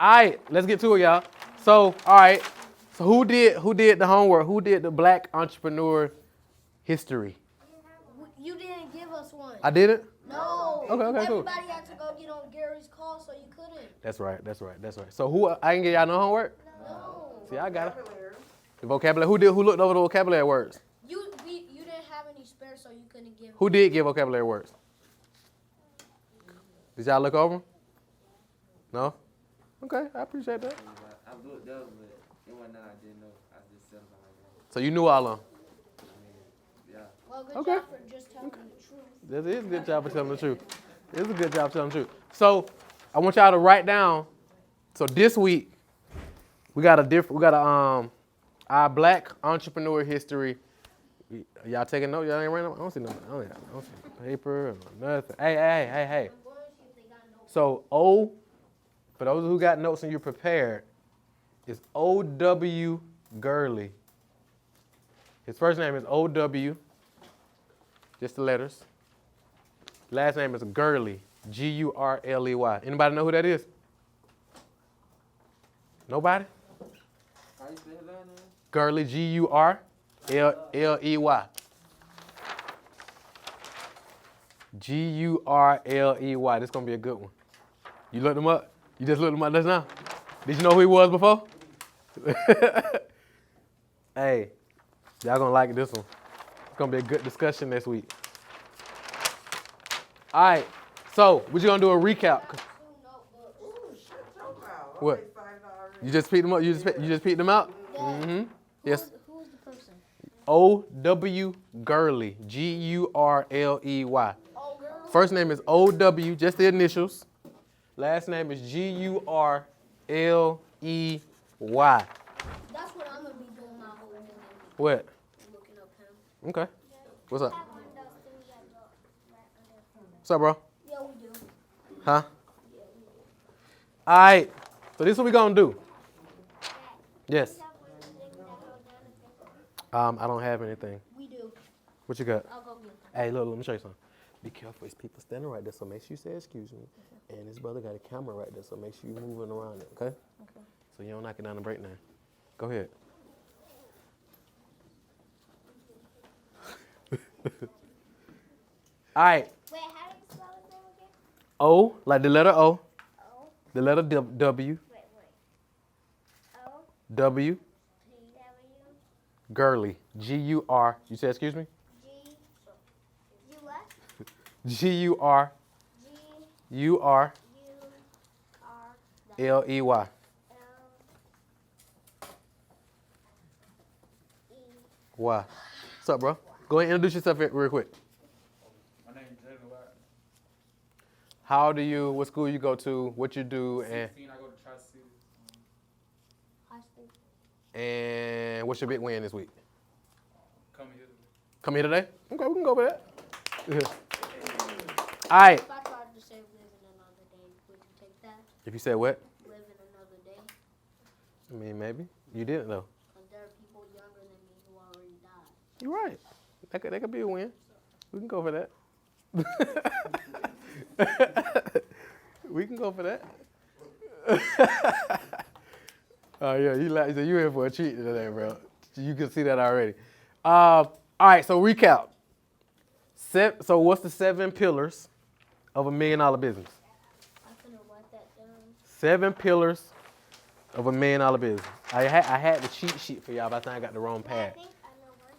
All right, let's get to it, y'all. So, all right. So who did the homework? Who did the Black entrepreneur history? You didn't give us one. I did it? No. Okay, cool. Everybody had to go get on Gary's call, so you couldn't. That's right. So I didn't give y'all no homework? No. See, I got it. The vocabulary. Who looked over the vocabulary words? You didn't have any spare, so you couldn't give. Who did give vocabulary words? Did y'all look over them? No? Okay, I appreciate that. I looked up, but it wasn't that I didn't know. I just said something like that. So you knew all of them? Yeah. Well, good Okay. job for just telling the truth. This is a good job for telling the truth. It's a good job telling the truth. So I want y'all to write down. So this week we got our Black entrepreneur history. Y'all taking notes? Y'all ain't writing? I don't see nothing. I don't see paper or nothing. Hey. I'm going to see if they got notes. So for those who got notes and you're prepared, is O.W. Gurley. His first name is O.W. Just the letters. Last name is Gurley, G-U-R-L-E-Y. Anybody know who that is? Nobody? How you spell that name? Gurley, G-U-R-L-E-Y. G-U-R-L-E-Y. This is going to be a good one. You looked him up? You just looked him up just now? Did you know who he was before? Hey, y'all going to like this one. It's going to be a good discussion next week. All right, so we're just going to do a recap. Ooh, shut your mouth. What? I'm excited already. You just picked them up? You just picked them out? Yeah. Mm-hmm. Yes. Who was the person? O.W. Gurley, G-U-R-L-E-Y. Oh, girl. First name is O.W., just the initials. Last name is G-U-R-L-E-Y. That's what I'm going to be doing my whole day. What? Looking up him. Okay. What's up? What's up, bro? Yeah, we do. Huh? All right. So this is what we're going to do. Yes. I don't have anything. We do. What you got? I'll go get them. Hey, look, let me show you something. Be careful. It's people standing right there, so make sure you say excuse me. And his brother got a camera right there, so make sure you're moving around it, okay? Okay. So you don't knock it down the breakdown. Go ahead. All right. Wait, how do you spell his name again? O, like the letter O, O. the letter W, Wait. O. W, P. W. Gurley, G-U-R. You said excuse me? G. U. What? G-U-R-U-R-L-E-Y. G. U. R. L. E. Why? What's up, bro? Go ahead and introduce yourself real quick. My name is Jalen Watt. How old are you? What school you go to? What you do? 16, I go to Tri-City. High school. And what's your big win this week? Come here. Come here today? Okay, we can go with that. All right. If I tried to say live in another day, would you take that? If you said what? Live in another day? I mean, maybe. You didn't, though. Because there are people younger than me who already died. You're right. That could be a win. We can go for that. We can go for that. Oh, yeah, so you in for a treat today, bro. You can see that already. All right, so recap. So what's the 7 pillars of $1 million business? I'm going to write that down. 7 pillars of $1 million business. I had the cheat sheet for y'all, but I think I got the wrong I pad. think I know one.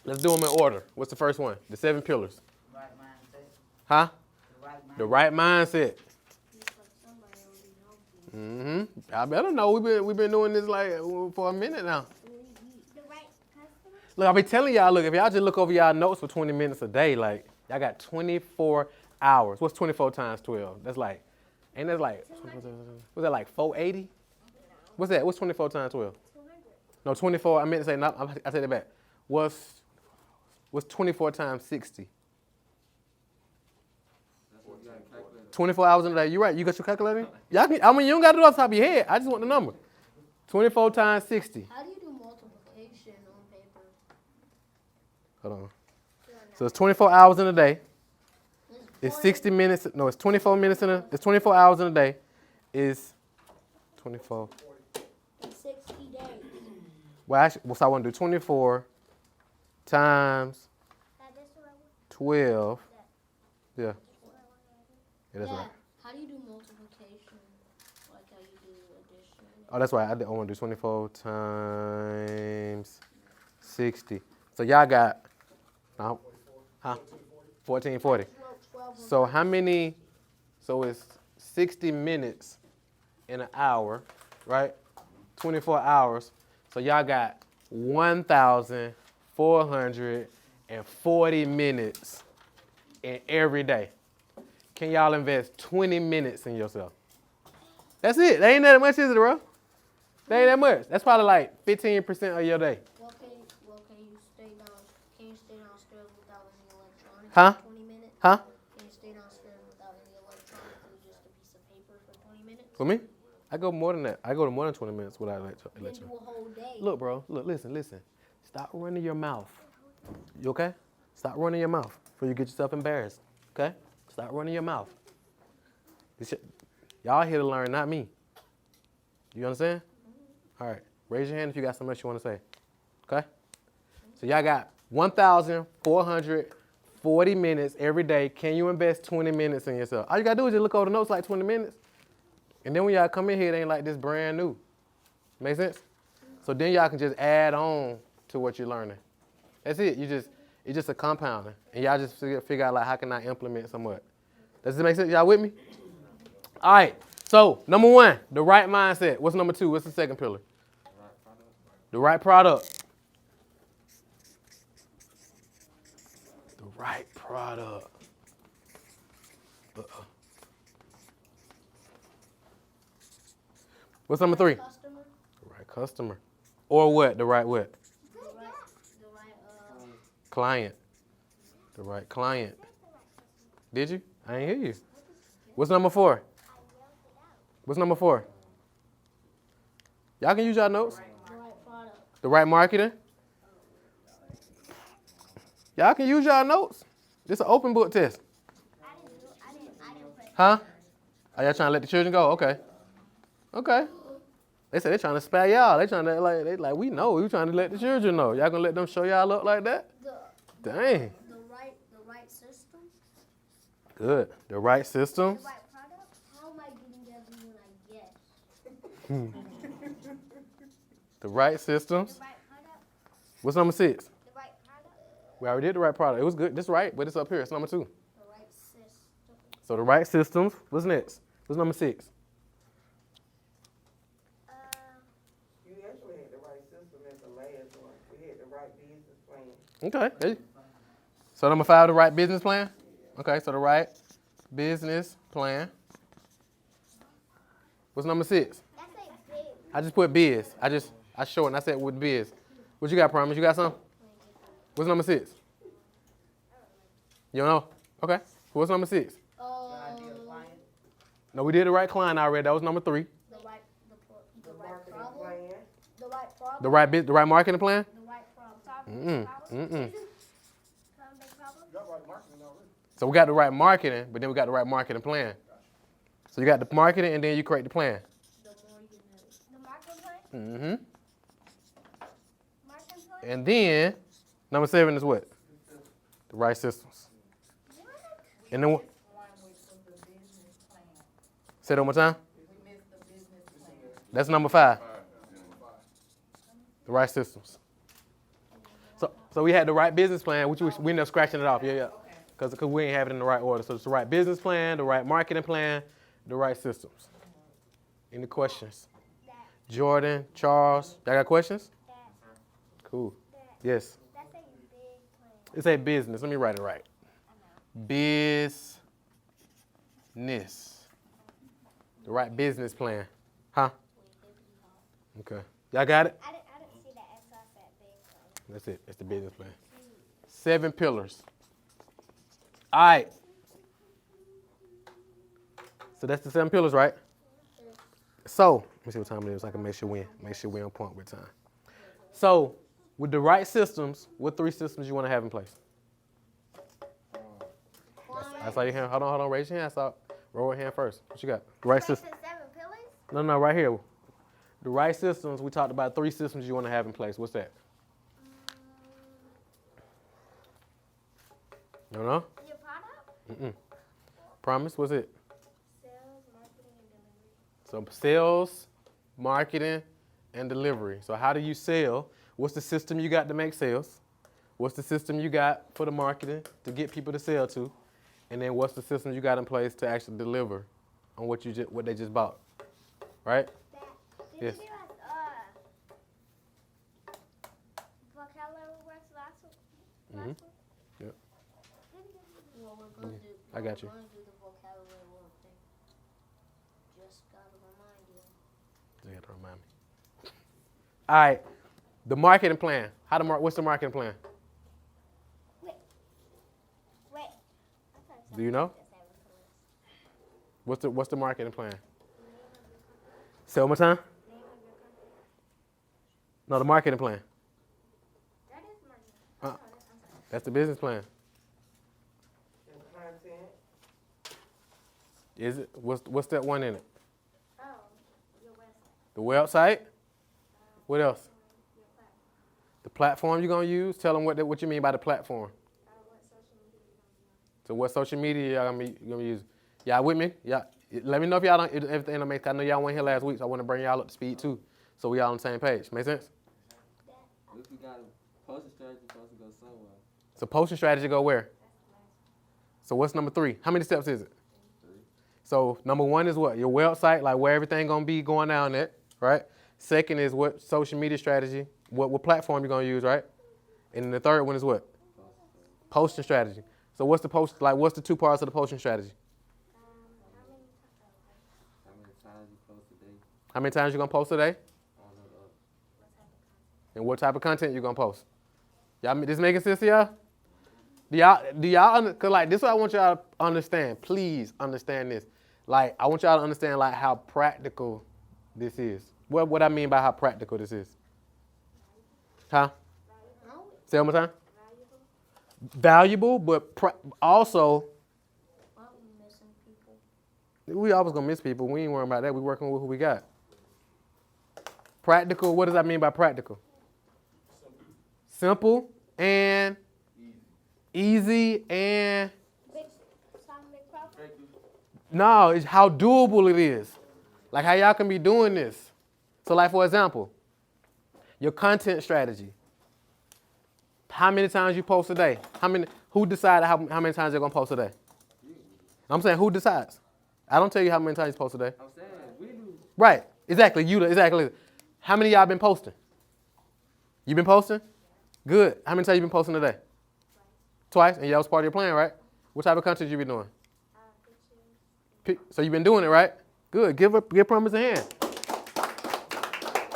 Let's do them in order. What's the first one? The 7 pillars. Right mindset. Huh? The right mindset. The right mindset. Looks like somebody already knows me. Mm-hmm. I better know. We've been doing this like for a minute now. The right customer. Look, I'll be telling y'all, look, if y'all just look over y'all notes for 20 minutes a day, like, y'all got 24 hours. What's 24 times 12? That's like, ain't that like, what's that like 480? What's that? What's 24 times 12? 200. No, 24, I meant to say, no, I take it back. What's 24 times 60? That's what you got to calculate. 24 hours in a day. You right. You got your calculator? Y'all can, I mean, you don't got to do it off the top of your head. I just want the number. 24 times 60. How do you do multiplication on paper? Hold on. So it's 24 hours in a day. It's 40. 60 minutes. No, it's 24 minutes it's 24 hours in a day. It's 24. In 60 days. Well, actually, so I want to do 24 times Dad, this is what I want. 12. Yeah, This is what I want to do. that's Dad, right. how do you do multiplication? Like how you do addition? Oh, that's right. I want to do 24 times 60. So y'all got, huh? 1440. 12 So how many, so it's 60 minutes in an hour, right? 24 hours. So y'all got 1,440 minutes in every day. Can y'all invest 20 minutes in yourself? That's it. That ain't that much, is it, bro? That ain't that much. That's probably like 15% of your day. Well, can you stay downstairs without any electronics Huh? for 20 minutes? Huh? Can you stay downstairs without any electronics and just a piece of paper for 20 minutes? For me? I go more than that. I go to more than 20 minutes without Then electronics. do a whole day. Look, bro. Look, listen. Stop running your mouth. You okay? Stop running your mouth before you get yourself embarrassed. Okay? Stop running your mouth. Y'all here to learn, not me. You understand? All right. Raise your hand if you got something else you want to say. Okay? So y'all got 1,440 minutes every day. Can you invest 20 minutes in yourself? All you got to do is just look over the notes like 20 minutes. And then when y'all come in here, it ain't like this brand new. Make sense? So then y'all can just add on to what you're learning. That's it. It's just a compounding. And y'all just figure out like how can I implement somewhat. Does this make sense? Y'all with me? All right. So number one, the right mindset. What's number two? What's the second pillar? The right product. The right product. Uh-oh. What's number three? Customer, The right customer. Or what? The right what? the right Client. The right client. Did you? I ain't hear you. What's number four? What's number four? Y'all can use y'all notes. the right product. The right marketing. Y'all can use y'all notes. This is an open book test. I didn't put Huh? Are y'all trying to let the children go? Okay. Okay. They said they trying to spare y'all. They trying to like we know. We trying to let the children know. Y'all gonna let them show y'all up like that? Dang. The right system. Good. The right systems. the right product. How am I getting everyone I guess? The right systems. The right product. What's number 6? The right product. We already did the right product. It was good. This right, but it's up here. It's number 2. The right system. So the right systems. What's next? What's number 6? You actually had the right system as the last one. We had the right business plan. Okay. There. So number 5, the right business plan. Okay. So the right business plan. What's number 6? That's a big. I just put biz. I shortened. I said with biz. What you got, Promise? You got some? What's number 6? You don't know? Okay. What's number 6? No, we did the right client already. That was number 3. The right Marketing problem. plan. The right problem. The right marketing plan. The right problem. So we got the right marketing, but then we got the right marketing plan. So you got the marketing, and then you create the plan. The more you know. The market plan. Mm-hmm. Market plan. And then number 7 is what? The right systems. And then what? One which was the business plan. Say it one more time. We missed the business plan. That's number 5. The right systems. So we had the right business plan, which we ended up scratching it off. Yeah. Because we ain't have it in the right order. So it's the right business plan, the right marketing plan, the right systems. Any questions? Jordan, Charles, y'all got questions? Cool. Yes. That's a big plan. It's a business. Let me write it right. Business. The right business plan. Huh? Okay. Y'all got it? I didn't see that as I said big plan. That's it. It's the business plan. 7 pillars. All right. So that's the 7 pillars, right? So let me see what time it is so I can make sure we're on point with time. So with the right systems, what 3 systems you want to have in place? That's all you have. Hold on. Raise your hand. Roll your hand first. What you got? The right Wait, so system. 7 pillars? No, right here. The right systems, we talked about 3 systems you want to have in place. What's that? You don't know? Your product? Mm-mm. Promise, what's it? Sales, marketing, and delivery. So sales, marketing, and delivery. So how do you sell? What's the system you got to make sales? What's the system you got for the marketing to get people to sell to? And then what's the system you got in place to actually deliver on what they just bought? Right? Dad, did Yes. you give us vocabulary words last week? Mhm. Last week? Yep. Didn't give us- Well, we're gonna do. I got you. We're gonna do the vocabulary word thing. Just gotta remind you. You gotta remind me. All right. The marketing plan. What's the marketing plan? Wait. I thought Do you know? just had a list. What's the marketing plan? Name of your company. Say it one more time. Name of your company. No, the marketing plan. That is marketing. Uh, Oh, I'm sorry. That's the business plan. And content. Is it? What's that one in it? Oh, your website. The website. What else? Your platform. The platform you're gonna use. Tell them what you mean by the platform. What social media you gonna be on? So what social media y'all gonna use? Y'all with me? Yeah. Let me know if y'all don't. If everything don't make. I know y'all weren't here last week, so I want to bring y'all up to speed too, so we all on the same page. Make sense? If we got a posting strategy, supposed to go somewhere. So posting strategy go where? So what's number 3? How many steps is it? 3. So number 1 is what? Your website, like where everything gonna be going down at, right? Second is what social media strategy, what platform you're gonna use, right? And then the third one is what? Posting strategy. So what's the 2 parts of the posting strategy? How many How many times you post a day? How many times you gonna post today? On and up. And what type of content you gonna post? Y'all, this making sense to y'all? Do y'all, cause like this is what I want y'all to understand. Please understand this. Like I want y'all to understand like how practical this is. What I mean by how practical this is. Huh? No, Say it one more time. valuable? Valuable, but also probably missing people. we always gonna miss people. We ain't worrying about that. We working with who we got. Practical. What does that mean by practical? Simple and easy and Big, some big profit? no, it's how doable it is. Like how y'all can be doing this. So like for example, your content strategy. How many times you post a day? Who decided how many times they're gonna post a day? I'm saying who decides? I don't tell you how many times you post a day. I'm saying, we do. Right. Exactly. Exactly. How many of y'all been posting? You been posting? Good. How many times you been posting a day? Twice. And y'all was part of your plan, right? What type of content you been doing? Pictures. So you've been doing it, right? Good. Give Promise a hand.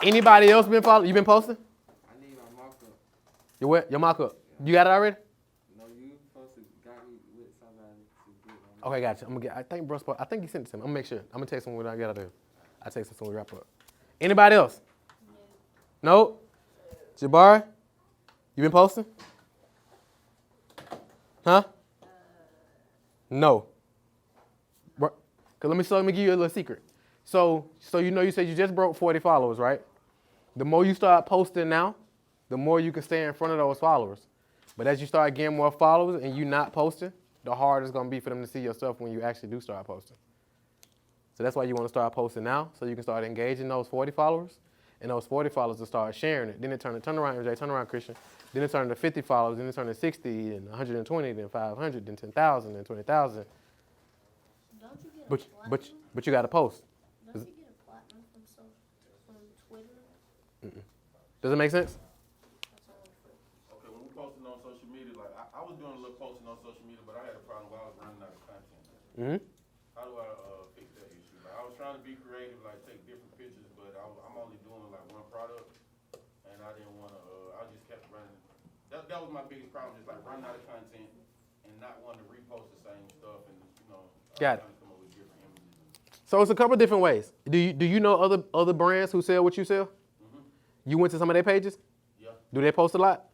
Anybody else been following? You been posting? I need my markup. Your what? Your mock-up. You got it already? No, you supposed to got me with somebody to get one. Okay, gotcha. I'm gonna get. I think he sent it to me. I'm gonna make sure. I'm gonna text him when I get out of here. I text him when we wrap up. Anybody else? No. Jabari, you been posting? Huh? No. Cause let me give you a little secret. So you said you just broke 40 followers, right? The more you start posting now, the more you can stay in front of those followers. But as you start getting more followers and you not posting, the harder it's gonna be for them to see your stuff when you actually do start posting. So that's why you want to start posting now, so you can start engaging those 40 followers, and those 40 followers will start sharing it. Then it turn around, MJ, turn around, Christian. Then it turned to 50 followers, then it turned to 60, then 120, then 500, then 10,000, then 20,000. Don't you get a But platinum? but you got to post. Don't you get a platinum from Twitter? Does it make sense? That's only free. Okay, when we posting on social media, like I was doing a little posting on social media, but I had a problem where I was running out of content. Mm-hmm. How do I fix that issue? Like I was trying to be creative, like take different pictures, but I'm only doing like one product, and I didn't want to. I just kept running. That was my biggest problem, just like running out of content and not wanting to repost the same stuff, and Got it. trying to come up with different images. So it's a couple different ways. Do you know other brands who sell what you sell? Mm-hmm. You went to some of their pages? Yeah. Do they post a lot?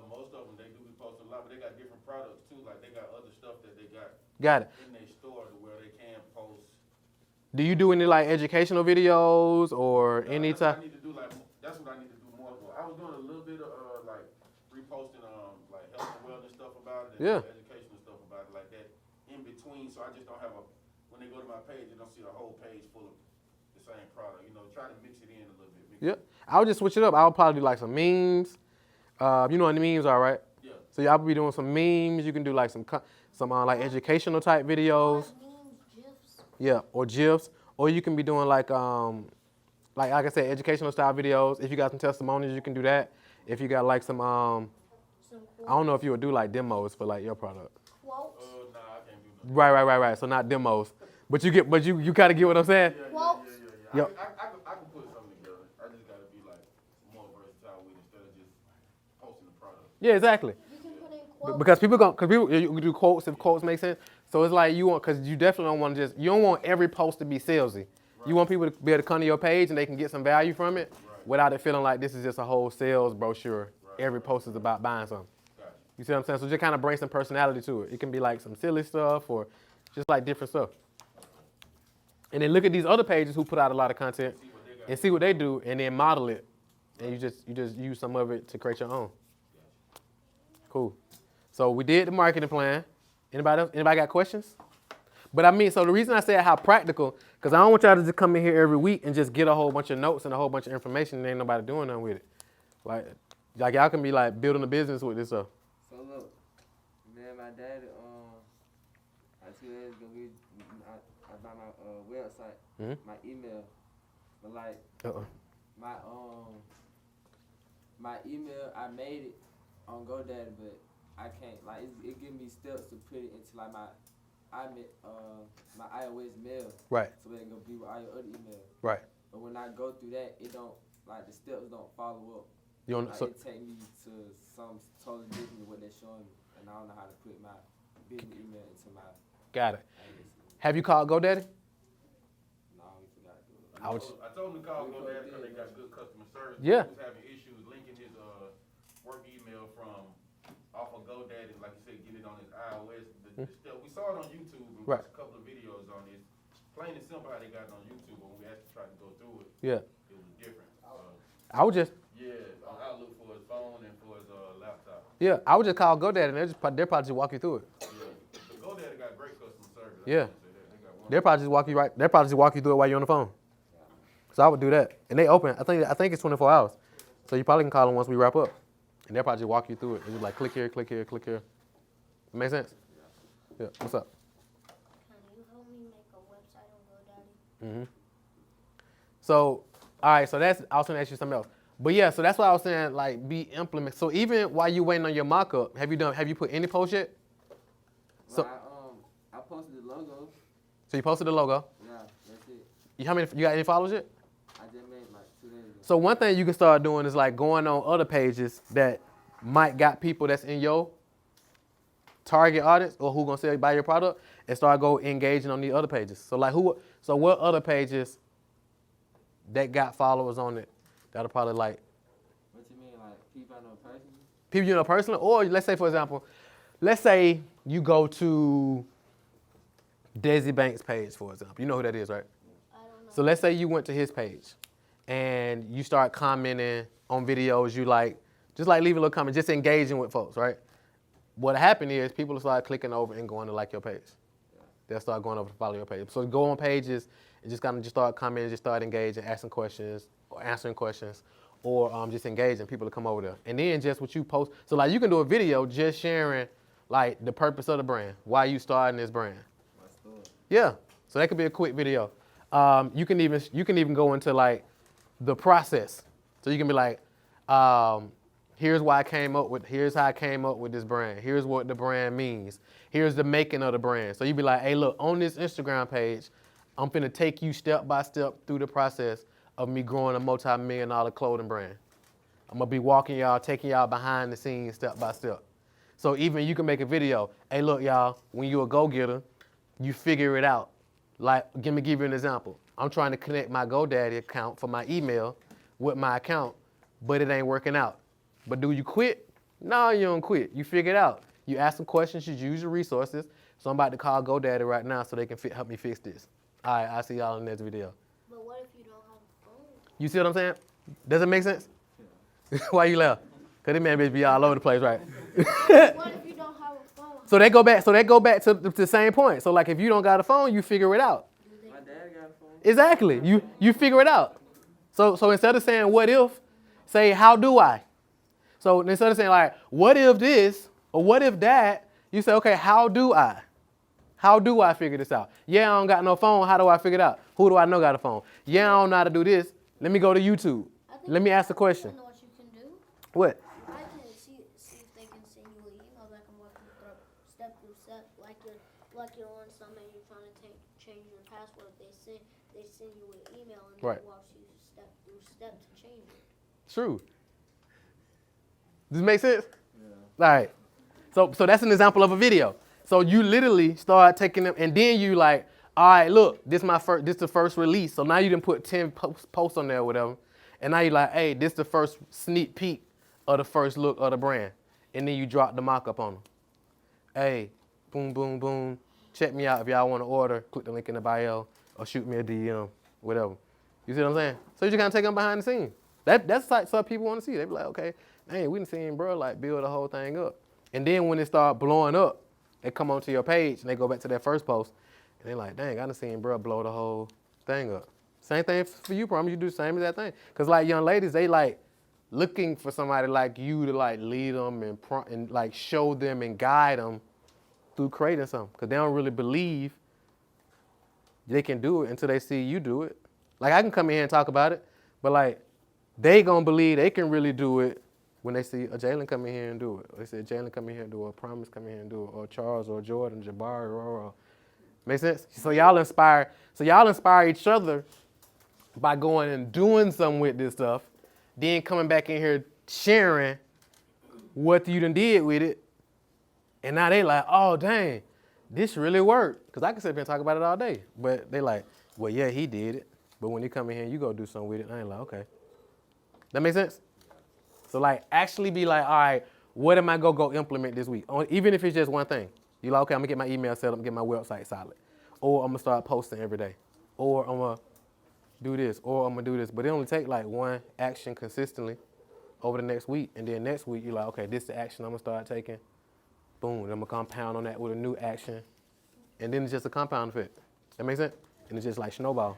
Most of them they do be posting a lot, but they got different products too. Like they got other stuff that they got Got it. in their store to where they can post. Do you do any like educational videos or any That's what type? I need to do. Like that's what I need to do more for. I was doing a little bit of like reposting like health and wellness stuff about it, and Yeah. educational stuff about it like that in between. So I just don't have when they go to my page, they don't see the whole page full of the same product. You know, try to mix it in a little bit. Yeah. I would just switch it up. I would probably do like some memes. You know what the memes are, right? Yeah. So y'all be doing some memes. You can do like some like educational type videos. Memes, GIFs. Yeah, or GIFs, or you can be doing like I said, educational style videos. If you got some testimonials, you can do that. If you got like some Some I don't know if you would do like demos for like your product. quotes. Nah, I can't do nothing. Right. So not demos, but you kind of get what I'm saying. Quotes. Yeah. Yep. I can put something together. I just gotta be like more versatile with it instead of just posting the product. Yeah, exactly. You can put in quotes. Because people you can do quotes if quotes make sense. So it's like because you definitely don't want to you don't want every post to be salesy. You want people to be able to come to your page and they can get some value from it without it feeling like this is just a whole sales brochure. Every post is about buying something. Gotcha. You see what I'm saying? So just kind of bring some personality to it. It can be like some silly stuff or just like different stuff. And then look at these other pages who put out a lot of content and see what they do and then model it. And you just use some of it to create your own. Cool. So we did the marketing plan. Anybody else? Anybody got questions? But I mean, so the reason I said how practical, because I don't want y'all to just come in here every week and just get a whole bunch of notes and a whole bunch of information and ain't nobody doing nothing with it. Like y'all can be like building a business with this stuff. So look, man, my daddy, like 2 days ago, I bought my website, my email, but like my email, I made it on GoDaddy, but I can't like it give me steps to put it into like my iOS mail, Right. so it can go be with all your other emails. Right. But when I go through that, it don't like the steps don't follow up. You don't, Like, so, it take me to some totally different than what they're showing me, and I don't know how to put my business email into my got it. iOS email. Have you called GoDaddy? No, we forgot to do it. I was- I told him to call GoDaddy because they got good customer service. Yeah. He was having issues linking his work email from off of GoDaddy, like you said, get it on his iOS. We saw it on YouTube and Right. watched a couple of videos on this. Plain and simple how they got it on YouTube, but when we actually tried to go through it, Yeah. it was different. I would just I look for his phone and for his laptop. I would just call GoDaddy and they'll probably just walk you through it. Yeah, but GoDaddy got great customer service. I Yeah. can say that. They got one. They'll probably just walk you through it while you're on the phone. So I would do that. And they open, I think it's 24 hours. So you probably can call them once we wrap up. And they'll probably just walk you through it. And just like click here, click here, click here. Make sense? Yeah. What's up? Can you help me make a website on GoDaddy? So, all right, so I was gonna ask you something else. But yeah, so that's why I was saying like be implement. So even while you waiting on your mock-up, have you put any post yet? So- Well, I posted the logo. So you posted the logo. Yeah, that's it. You got any followers yet? I just made like 2 days ago. So one thing you can start doing is like going on other pages that might got people that's in your target audience or who gonna buy your product and start engaging on these other pages. So like what other pages that got followers on it that'll probably like What you mean, like people I know personally? people you know personally, or let's say for example, let's say you go to Desi Banks' page, for example. You know who that is, right? I don't know. So let's say you went to his page and you start commenting on videos you like, just like leaving a little comment, just engaging with folks, right? What'll happen is people will start clicking over and going to like your page. They'll start going over to follow your page. So go on pages and just kind of just start commenting, just start engaging, asking questions or answering questions or just engaging people to come over there. And then just what you post. So like you can do a video just sharing like the purpose of the brand, why you starting this brand. My store. Yeah, so that could be a quick video. You can even go into like the process. So you can be like, here's how I came up with this brand. Here's what the brand means. Here's the making of the brand. So you be like, hey, look, on this Instagram page, I'm finna take you step by step through the process of me growing a multi-million-dollar clothing brand. I'm gonna be walking y'all, taking y'all behind the scenes step by step. So even you can make a video. Hey, look, y'all, when you a go-getter, you figure it out. Like, let me give you an example. I'm trying to connect my GoDaddy account for my email with my account, but it ain't working out. But do you quit? No, you don't quit. You figure it out. You ask some questions, you use your resources. So I'm about to call GoDaddy right now so they can help me fix this. All right, I'll see y'all in the next video. But what if you don't have a phone? You see what I'm saying? Does it make sense? Why you laugh? Because this man be all over the place, right? What if you don't have a phone? So they go back to the same point. So like if you don't got a phone, you figure it out. My dad got a phone. Exactly. You figure it out. So instead of saying what if, say how do I? So instead of saying like what if this or what if that, you say, okay, how do I? How do I figure this out? Yeah, I don't got no phone. How do I figure it out? Who do I know got a phone? Yeah, I don't know how to do this. Let me go to YouTube. Let me ask the question. I know what you can do. What? I can see if they can send you an email that can walk you through step, like you're on something and you're trying to change your password. They send you an email and Right. it walks you step to change it. True. Does it make sense? Yeah. All right. So that's an example of a video. So you literally start taking them, and then you like, all right, look, this the first release. So now you done put 10 posts on there or whatever, and now you're like, hey, this the first sneak peek of the first look of the brand, and then you drop the mock-up on them. Hey, boom, boom, boom. Check me out if y'all want to order. Click the link in the bio or shoot me a DM, whatever. You see what I'm saying? So you just kind of take them behind the scenes. That's like something people want to see. They be like, okay, hey, we done seen bro like build the whole thing up. And then when it start blowing up, they come onto your page and they go back to their first post and they like, dang, I done seen bro blow the whole thing up. Same thing for you, promise you do the same as that thing. Cause like young ladies, they like looking for somebody like you to like lead them and like show them and guide them through creating something. Cause they don't really believe they can do it until they see you do it. Like I can come in here and talk about it, but like they gonna believe they can really do it when they see a Jalen come in here and do it. Or they say Jalen come in here and do it, or Promise come in here and do it, or Charles or Jordan, Jabari, or make sense? So y'all inspire each other by going and doing something with this stuff, then coming back in here sharing what you done did with it, and now they like, oh dang, this really worked. Cause I can sit here and talk about it all day, but they like, well yeah, he did it, but when you come in here and you go do something with it, I ain't like, okay. That make sense? So like actually be like, all right, what am I gonna go implement this week? Even if it's just one thing. You like, okay, I'm gonna get my email set up, get my website solid. Or I'm gonna start posting every day. Or I'm gonna do this, or I'm gonna do this. But it only take like one action consistently over the next week. And then next week, you're like, okay, this is the action I'm gonna start taking. Boom, then I'm gonna compound on that with a new action. And then it's just a compound effect. That makes sense? And it's just like snowball.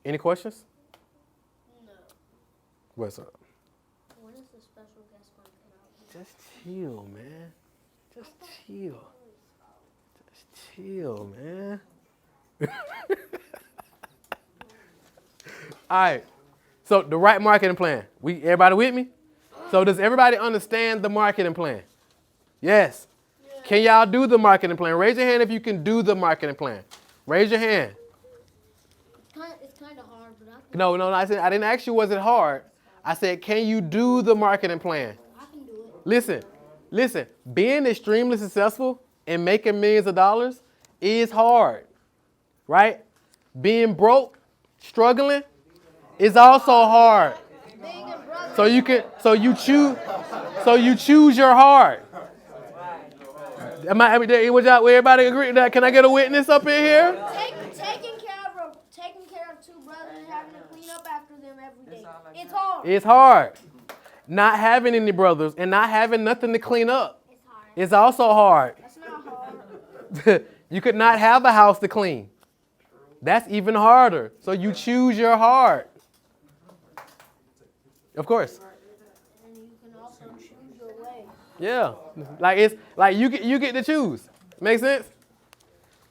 Any questions? No. What's up? When is the special guest going to come out? Just chill, man. Just chill. Just chill, man. All right. So the right marketing plan. Everybody with me? So does everybody understand the marketing plan? Yes. Yeah. Can y'all do the marketing plan? Raise your hand if you can do the marketing plan. Raise your hand. It's kind of hard, but I can. No. I didn't ask you was it hard. I said, can you do the marketing plan? I can do it. Listen. Being extremely successful and making millions of dollars is hard, right? Being broke, struggling is also hard. Being a brother. So you choose your hard. Would everybody agree with that? Can I get a witness up in here? Taking care of two brothers and having to clean up after them every day. It's hard. It's hard. Not having any brothers and not having nothing to clean up. It's hard. It's also hard. That's not hard. You could not have a house to clean. That's even harder. So you choose your hard. Of course. And you can also choose your way. Yeah. Like it's like you get to choose. Make sense?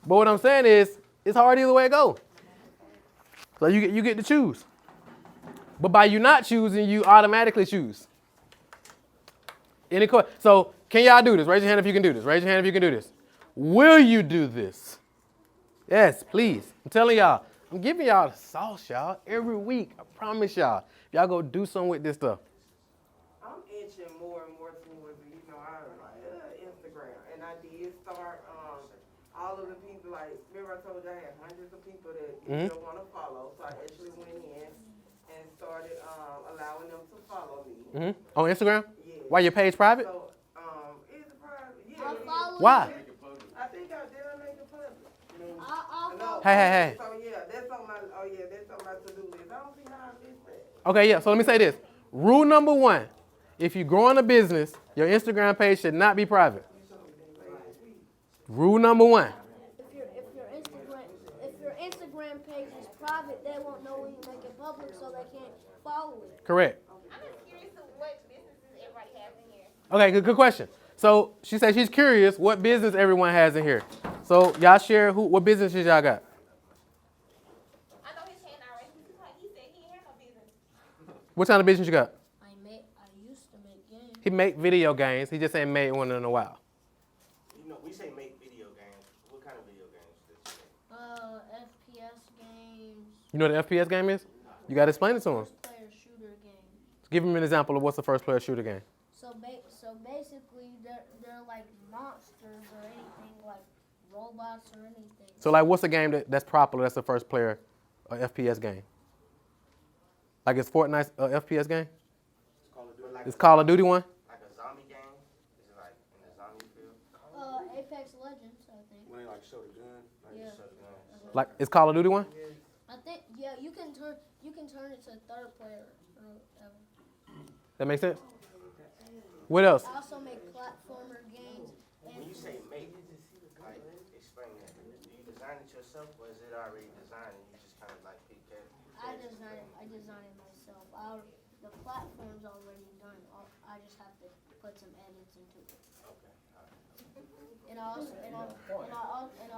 But what I'm saying is it's hard either way it go. So you get to choose. But by you not choosing, you automatically choose. So can y'all do this? Raise your hand if you can do this. Raise your hand if you can do this. Will you do this? Yes, please. I'm telling y'all. I'm giving y'all the sauce, y'all, every week. I promise y'all. Y'all go do something with this stuff. I'm itching more and more towards, I was like, Instagram. And I did start, all of the people, like, remember I told you I had hundreds of people that didn't want to follow. So I actually went in and started allowing them to follow me. On Instagram? Yeah. Why your page private? So, is it private? Yeah. I'll follow Why? you. I think I did. I make it public. I'll Hey. So yeah, that's on my to-do list. I don't see how I missed that. Okay, yeah. So let me say this. Rule number 1: if you're growing a business, your Instagram page should not be private. Rule number 1. If your Instagram page is private, they won't know when you make it public, so they can't follow it. Correct. I'm just curious of what businesses everybody has in here. Okay, good question. So she said she's curious what business everyone has in here. So y'all share what businesses y'all got. I know his hand already. He said he ain't have no business. What kind of business you got? I used to make games. He make video games. He just ain't made one in a while. You know, we say make video games. What kind of video games did you make? FPS games. You know what an FPS game is? You got to explain it to him. First player shooter games. Give him an example of what's the first player shooter game. So basically, they're like monsters or anything, like robots or anything. So like what's a game that's popular that's the first player FPS game? Like is Fortnite a FPS game? Is Call of Duty one? Like a zombie game? Is it like in the zombie field? Apex Legends, I think. When they like show the gun? Like Yeah. show the gun. Like is Call of Duty one? I think you can turn it to third player or whatever. That makes sense? What else? I also make platformer games. When you say make, like explain that. Do you design it yourself or is it already designed and you just kind of like pick it? I design it myself. The platform's already done. I just have to put some edits into it. Okay. And I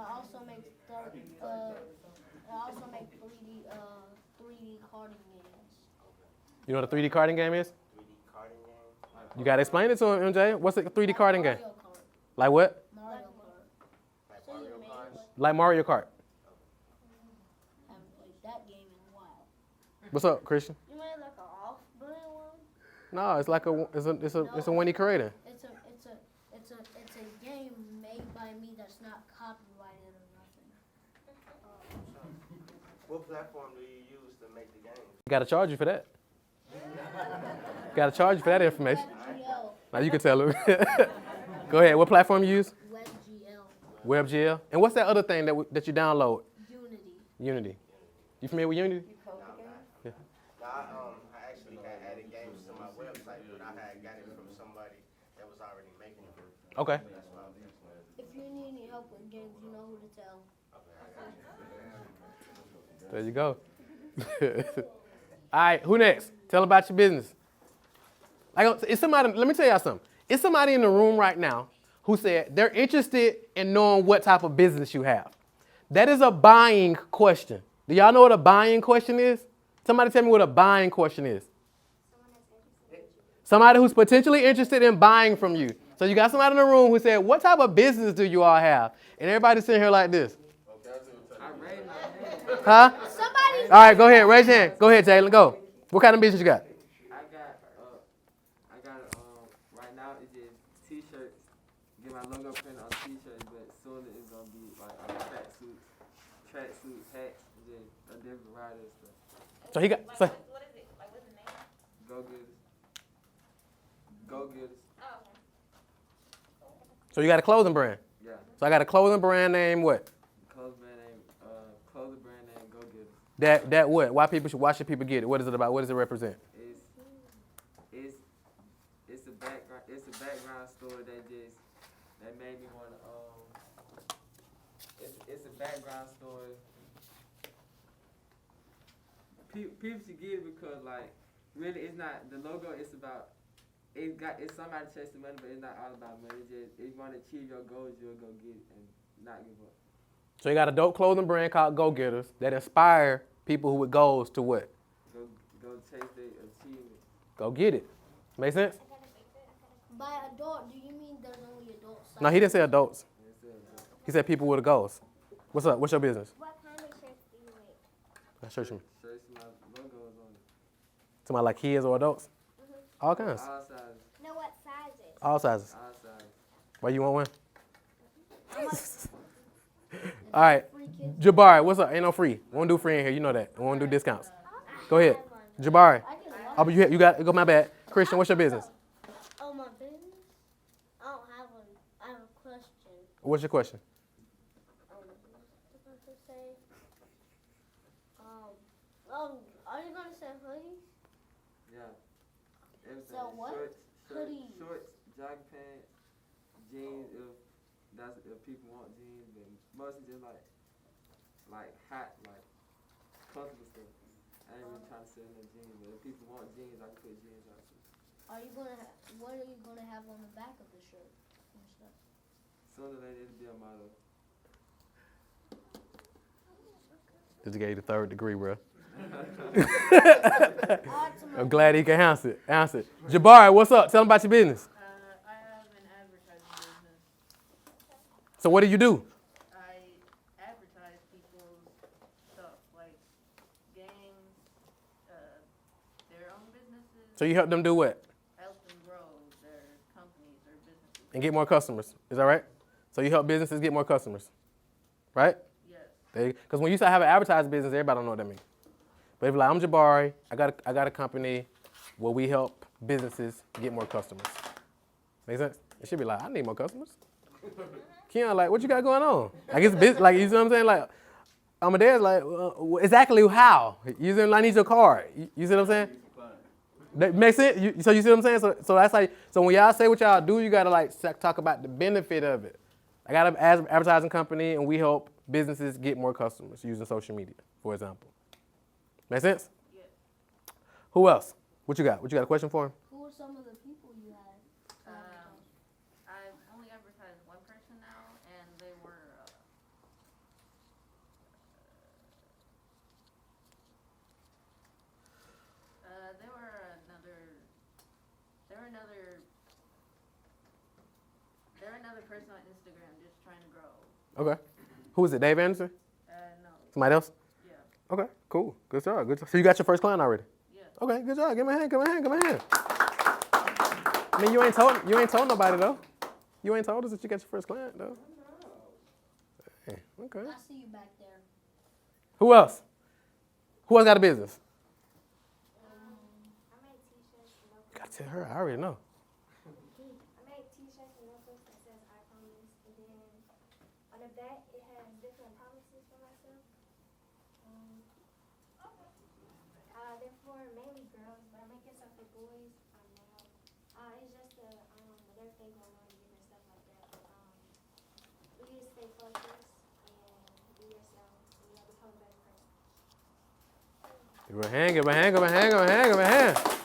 also make 3D carding games. You know what a 3D carding game is? 3D carding game? You got to explain it to him, MJ. What's a 3D carding game? Mario Kart. Like what? Mario Kart. Like Mario Kart? Like Mario Kart. Haven't played that game in a while. What's up, Christian? You made like a off-brand one? No, it's like it's a one he created. It's a game made by me that's not copyrighted or nothing. What platform do you use to make the game? Got to charge you for that. Got to charge you for that information. WebGL. Now you can tell him. Go ahead. What platform you use? WebGL. WebGL. And what's that other thing that you download? Unity. Unity. You familiar with Unity? No, I actually had added games to my website, but I had got it from somebody that was already making it. Okay. That's why I was explaining. If you need any help with games, you know who to tell. There you go. All right, who next? Tell about your business. It's somebody. Let me tell y'all something. It's somebody in the room right now who said they're interested in knowing what type of business you have. That is a buying question. Do y'all know what a buying question is? Somebody tell me what a buying question is. Somebody who's potentially interested in buying from you. So you got somebody in the room who said, what type of business do you all have? And everybody's sitting here like this. I raised my hand. Huh? Somebody. All right, go ahead. Raise your hand. Go ahead, Jalen. Go. What kind of business you got? I got right now it's just t-shirts. Get my logo print on t-shirts, but soon it's gonna be like tracksuits, hats, just a different variety of stuff. So he got. Like, So, what is it? Like, what's the name? Go getters. Oh, okay. so you got a clothing brand. Yeah. So I got a clothing brand name. What? Clothing brand name Go Getters. That what? Why should people get it? What is it about? What does it represent? It's a background story that made me want to it's a background story. People should get it because like really it's not the logo. It's about it's somebody chasing money, but it's not all about money. It's just if you want to achieve your goals, you'll go get it and not give up. So you got a dope clothing brand called Go Getters that inspire people who with goals to what? Go chase their achievement. Go get it. Make sense? By adult, do you mean there's only adult size? No, he didn't say adults. He said people with goals. What's up? What's your business? What kind of shirts do you make? That shirt you mean. Shirts with my logos on it. Somebody like kids or adults? All kinds. All sizes. Know what sizes? All sizes. All sizes. Why you want one? All right. Jabari, what's up? Ain't no free. We won't do free in here. You know that. We won't do discounts. Go ahead. Jabari. Oh, but you got, go my bad. Christian, what's your business? Oh, my business? I don't have one. I have a question. What's your question? What was I supposed to say? jogging pants, jeans if people want jeans, but mostly just like hot, like comfortable stuff. I ain't really trying to sell no jeans, but if people want jeans, I can put jeans out too. What are you gonna have on the back of the shirt and stuff? Sooner or later, it'll be a motto. Just gave you the third degree, bro. Ultimate. I'm glad he can answer it. Jabari, what's up? Tell him about your business. I have an advertising business. So what do you do? I advertise people's stuff, like games, their own businesses. So you help them do what? Help them grow their companies, their businesses. And get more customers. Is that right? So you help businesses get more customers, right? Yes. Because when you say have an advertising business, everybody don't know what that means. But if you're like, I'm Jabari, I got a company where we help businesses get more customers. Make sense? It should be like, I need more customers. Keon, like, what you got going on? Like, it's business, like, you see what I'm saying? Like, Amadeus, like, exactly how? You see, I need your card. You see what I'm saying? That makes sense? So you see what I'm saying? So that's like, so when y'all say what y'all do, you got to, like, talk about the benefit of it. I got an advertising company, and we help businesses get more customers using social media, for example. Make sense? Yes. Who else? What you got? What you got a question for him? Who are some of the people you had? I've only advertised one person now, and they were another person on Instagram just trying to grow. Okay. Who is it? Dave Anderson? No. Somebody else? Yeah. Okay. Cool. Good job. Good job. So you got your first client already? Yeah. Okay. Good job. Give me a hand. Give me a hand. Give me a hand. I mean, you ain't told nobody though. You ain't told us that you got your first client though. Hey, okay. I see you back there. Who else? Who else got a business? I made t-shirts and notebooks. You gotta tell her. I already know. I made t-shirts and notebooks that says I promise, and then on the back it has different promises for myself. They're for mainly girls, but I make it stuff for boys. It's just with everything going on and stuff like that. But we just stay focused and be yourself, and you become a better person. Give her a hand. Give her a hand. Give her a hand. Give her a hand. Give her a hand. Have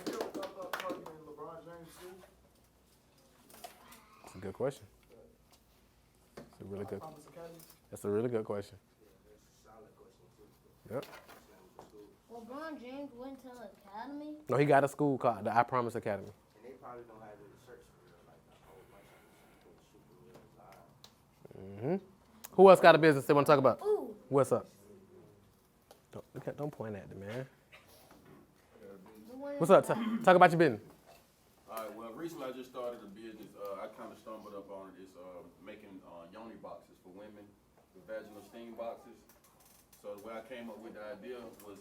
you ever thought about targeting LeBron James' school? That's a good question. That's a really good. Thomas Academy? That's a really good question. Solid question too. Yep. LeBron James went to the academy. No, he got a school called the I Promise Academy. And they probably don't have the research for real, like a whole bunch of super real live. Who else got a business they want to talk about? Ooh. What's up? Don't point at the man. What's up? Talk about your business. All right, well, recently I just started a business. I kind of stumbled up on it. It's making yoni boxes for women, the vaginal steam boxes. So the way I came up with the idea was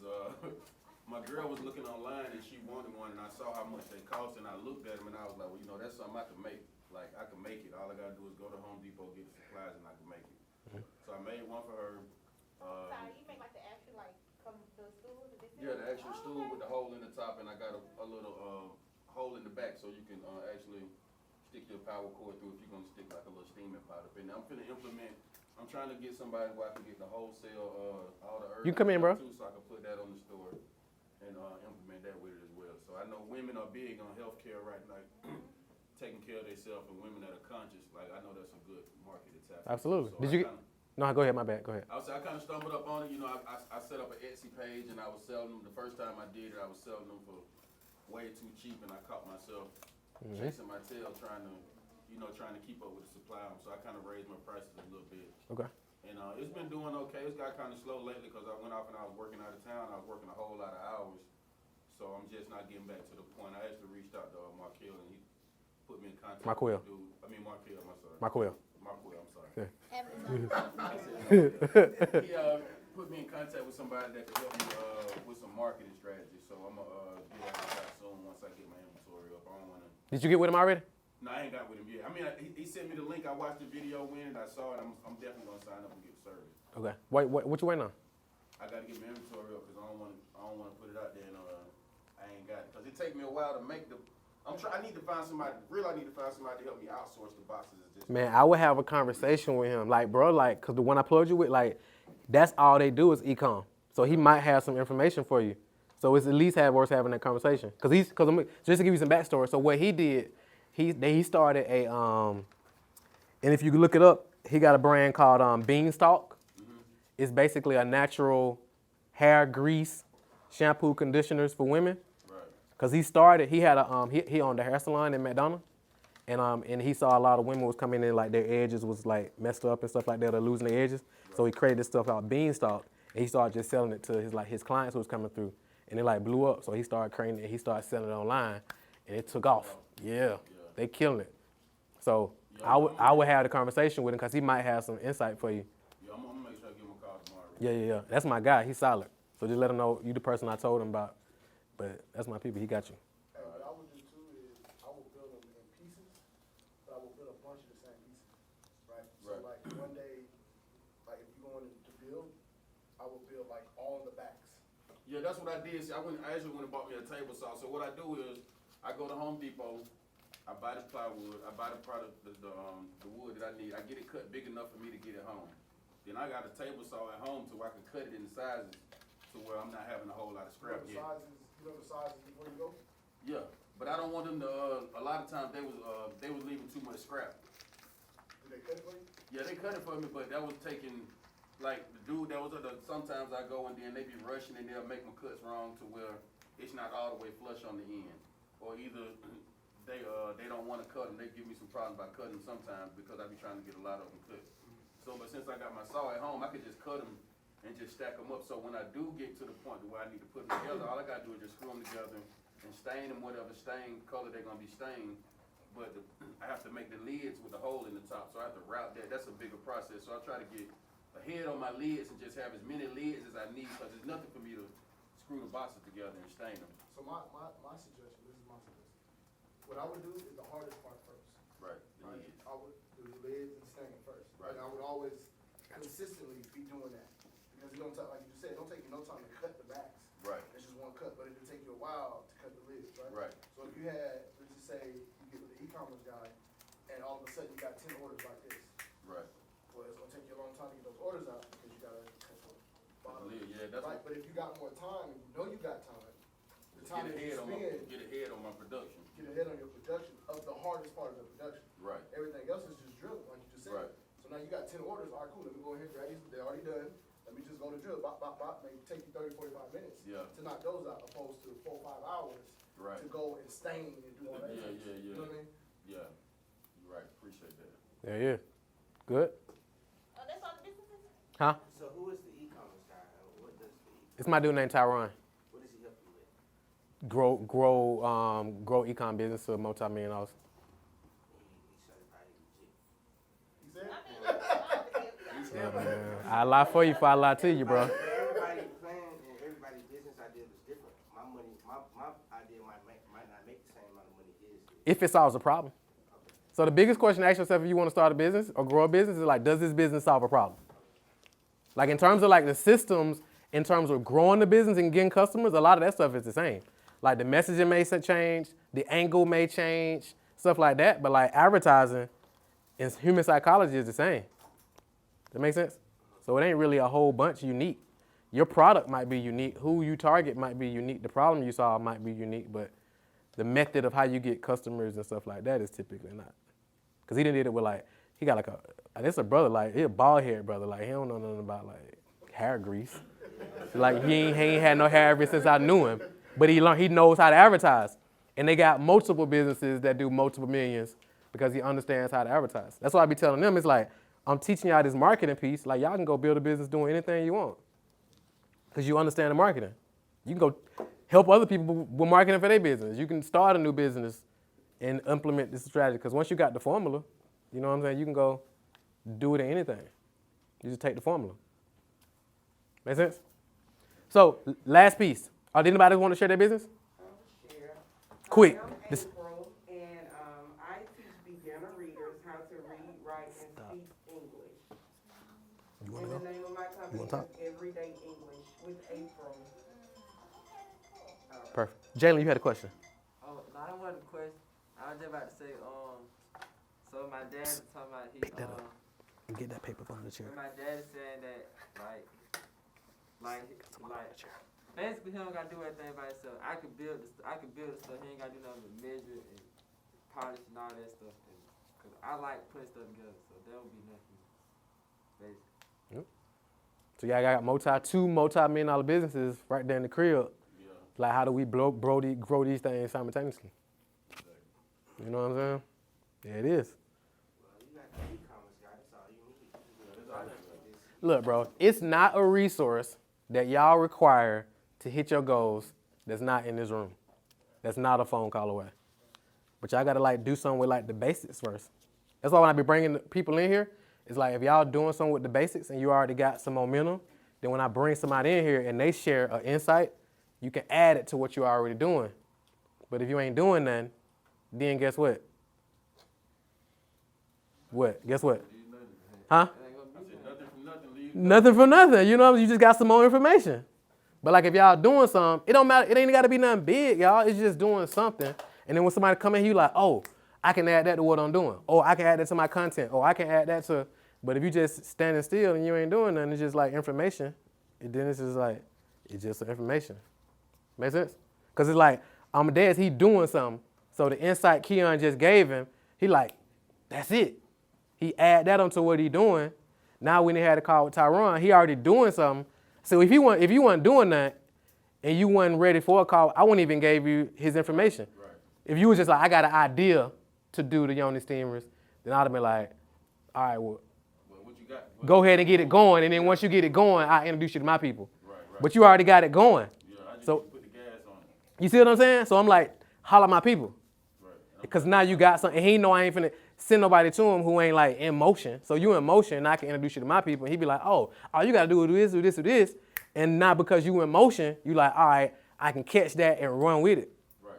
my girl was looking online and she wanted one, and I saw how much they cost, and I looked at them and I was like, well, you know, that's something I can make. Like, I can make it. All I gotta do is go to Home Depot, get the supplies, and I can make it. So I made one for her. Sorry, you make like the actual like from the stool? Yeah, the actual stool with the hole in the top, and I got a little hole in the back so you can actually stick your power cord through if you're gonna stick like a little steaming pot up in there. I'm finna implement. I'm trying to get somebody where I can get the wholesale, all the herbs. You come in, bro. Too, so I can put that on the store and implement that with it as well. So I know women are big on healthcare right now, taking care of themselves, and women that are conscious. Like, I know that's a good market to tap into. Absolutely. So Did I you? kinda- No, go ahead. My bad. Go ahead. I kind of stumbled up on it. You know, I set up an Etsy page and I was selling them. The first time I did it, I was selling them for way too cheap, and I caught myself chasing my tail, trying to keep up with the supply. So I kind of raised my prices a little bit. Okay. And it's been doing okay. It's got kind of slow lately because I went off and I was working out of town. I was working a whole lot of hours. So I'm just not getting back to the point. I actually reached out to Markel, and he put me in contact Marquel. with the dude. I mean, Markel, I'm sorry. Marquel. Marquel, I'm sorry. Yeah. Everybody. He put me in contact with somebody that could help me with some marketing strategy. So I'm gonna do that soon once I get my inventory up. I don't wanna. Did you get with him already? No, I ain't got with him yet. I mean, he sent me the link. I watched the video when I saw it. I'm definitely gonna sign up and get service. Okay. Wait, what you waiting on? I gotta get my inventory up because I don't wanna put it out there and I ain't got it. Cause it take me a while to make the I need to find somebody. Really, I need to find somebody to help me outsource the boxes. Man, I would have a conversation with him, like, bro, like, cause the one I plugged you with, like, that's all they do is e-com. So he might have some information for you. So it's at least worth having that conversation. Just to give you some backstory. So what he did, he started a and if you look it up, he got a brand called Beanstalk. It's basically a natural hair grease, shampoo, conditioners for women. Right. Cause he had he owned a hair salon in McDonald's, and he saw a lot of women was coming in like their edges was like messed up and stuff like that, they're losing their edges. Right. So he created this stuff called Beanstalk, and he started just selling it to his clients who was coming through, and it like blew up. So he started creating it, he started selling it online, and it took off. Yeah. They killing it. So I would have the conversation with him because he might have some insight for you. Yeah, I'm gonna make sure I give him a call tomorrow. Yeah. That's my guy. He's solid. So just let him know you the person I told him about. But that's my people. He got you. Hey, what I would do too is I would build them in pieces, but I would build a bunch of the same pieces, right? So like one day, like if you're going to build, I would build like all of the backs. Yeah, that's what I did. See, I actually went and bought me a table saw. So what I do is I go to Home Depot, I buy the plywood, I buy the product, the wood that I need. I get it cut big enough for me to get it home. Then I got a table saw at home to where I can cut it in sizes to where I'm not having a whole lot of scrap yet. You know the sizes before you go? Yeah, but I don't want them to. A lot of times they was leaving too much scrap. Did they cut it for you? Yeah, they cut it for me, but that was taking, like the dude that was sometimes I go and then they be rushing and they'll make my cuts wrong to where it's not all the way flush on the end, or either they don't want to cut them. They give me some problems by cutting sometimes because I be trying to get a lot of them cut. So, but since I got my saw at home, I could just cut them and just stack them up. So when I do get to the point where I need to put them together, all I gotta do is just screw them together and stain them whatever stain color they're gonna be stained. But I have to make the lids with the hole in the top, so I have to route that. That's a bigger process. So I try to get a head on my lids and just have as many lids as I need, because there's nothing for me to screw the boxes together and stain them. So my suggestion, this is my suggestion. What I would do is the hardest part first. Right, the lids. I would do the lids and stain first. Right. And I would always consistently be doing that. Because it don't take, like you said, it don't take you no time to cut the backs. Right. It's just one cut, but it'll take you a while to cut the lids, right? Right. So if you had, let's just say, you get with the e-commerce guy, and all of a sudden you got 10 orders like this. Right. Well, it's gonna take you a long time to get those orders out because you gotta cut the bottom. Lid, yeah, that's Right, but if you got more time, and you know you got time, the time that you spend, get ahead on my production. get ahead on your production of the hardest part of the production. Right. Everything else is just drilling, like you just said. Right. So now you got 10 orders, all right, cool, let me go ahead and grab these, they're already done. Let me just go to drill, bop, bop, bop, maybe take you 30, 45 minutes Yeah. to knock those out, opposed to 4 or 5 hours Right. to go and stain and do all that. Yeah, stuff. yeah, You know what I mean? Yeah. You're right. Appreciate that. Yeah. Good. That's all the businesses? Huh? So who is the e-commerce guy? What does the It's my dude named Tyron. what does he help you with? Grow econ business to multi-million dollars. He certified legit. You said? Yeah, man. I lie for you before I lie to you, bro. Everybody's plan and everybody's business idea is different. My idea might not make the same amount of money his did. If it solves a problem. So the biggest question to ask yourself if you want to start a business or grow a business is like, does this business solve a problem? Like in terms of like the systems, in terms of growing the business and getting customers, a lot of that stuff is the same. Like the messaging may change, the angle may change, stuff like that. But like advertising and human psychology is the same. That make sense? So it ain't really a whole bunch unique. Your product might be unique. Who you target might be unique. The problem you solve might be unique, but the method of how you get customers and stuff like that is typically not. Because he done did it with like, he got like this a brother, like, he a bald head brother. Like, he don't know nothing about like hair grease. Like, he ain't had no hair ever since I knew him. But he knows how to advertise. And they got multiple businesses that do multiple millions because he understands how to advertise. That's why I be telling them, it's like, I'm teaching y'all this marketing piece. Like, y'all can go build a business doing anything you want. Because you understand the marketing. You can go help other people with marketing for their business. You can start a new business and implement this strategy. Because once you got the formula, you know what I'm saying, you can go do it in anything. You just take the formula. Make sense? So, last piece. Did anybody want to share their business? Share. Quick. I'm This- April, and I teach beginner readers how to read, write, and speak English. And the name of my company is Everyday English with April. Perfect. Jalen, you had a question. Oh, no, I wasn't a question. I just about to say, so my dad is talking about Pick that up. And get that paper from the chair. my dad is saying that like basically he don't gotta do everything by himself. I could build the stuff. He ain't gotta do nothing but measure it and polish and all that stuff. Cause I like putting stuff together, so that would be nothing. Basically. So y'all got two multi-million-dollar businesses right there in the crib. Yeah. Like, how do we grow these things simultaneously? You know what I'm saying? Yeah, it is. Well, you got the e-commerce guy, that's all you need. Look, bro, it's not a resource that y'all require to hit your goals that's not in this room. That's not a phone call away. But y'all got to, like, do something with, like, the basics first. That's why when I be bringing people in here, it's like if y'all doing something with the basics and you already got some momentum, then when I bring somebody in here and they share an insight, you can add it to what you're already doing. But if you ain't doing nothing, then guess what? What? Guess what? Huh? I said nothing from nothing, leave Nothing from nothing. You know, you just got some more information. But like if y'all doing something, it don't matter. It ain't got to be nothing big, y'all. It's just doing something. And then when somebody come in, you like, oh, I can add that to what I'm doing. Or I can add that to my content. Or I can add that to. But if you just standing still and you ain't doing nothing, it's just like information. And then it's just like, it's just information. Make sense? Because it's like, Amadeus, he doing something. So the insight Keon just gave him, he like, that's it. He add that onto what he doing. Now when he had a call with Tyron, he already doing something. So if you weren't doing that and you wasn't ready for a call, I wouldn't even gave you his information. Right. If you was just like, I got an idea to do the Yoni Steamers, then I'd have been like, all right, well, what you got? go ahead and get it going. And then once you get it going, I'll introduce you to my people. Right. But you already got it going. Yeah, I just So- put the gas on it. You see what I'm saying? So I'm like, holla at my people. Right. Because now you got something. And he know I ain't finna send nobody to him who ain't like in motion. So you in motion and I can introduce you to my people. And he be like, oh, all you gotta do is do this, do this, do this. And now because you in motion, you like, all right, I can catch that and run with it. Right.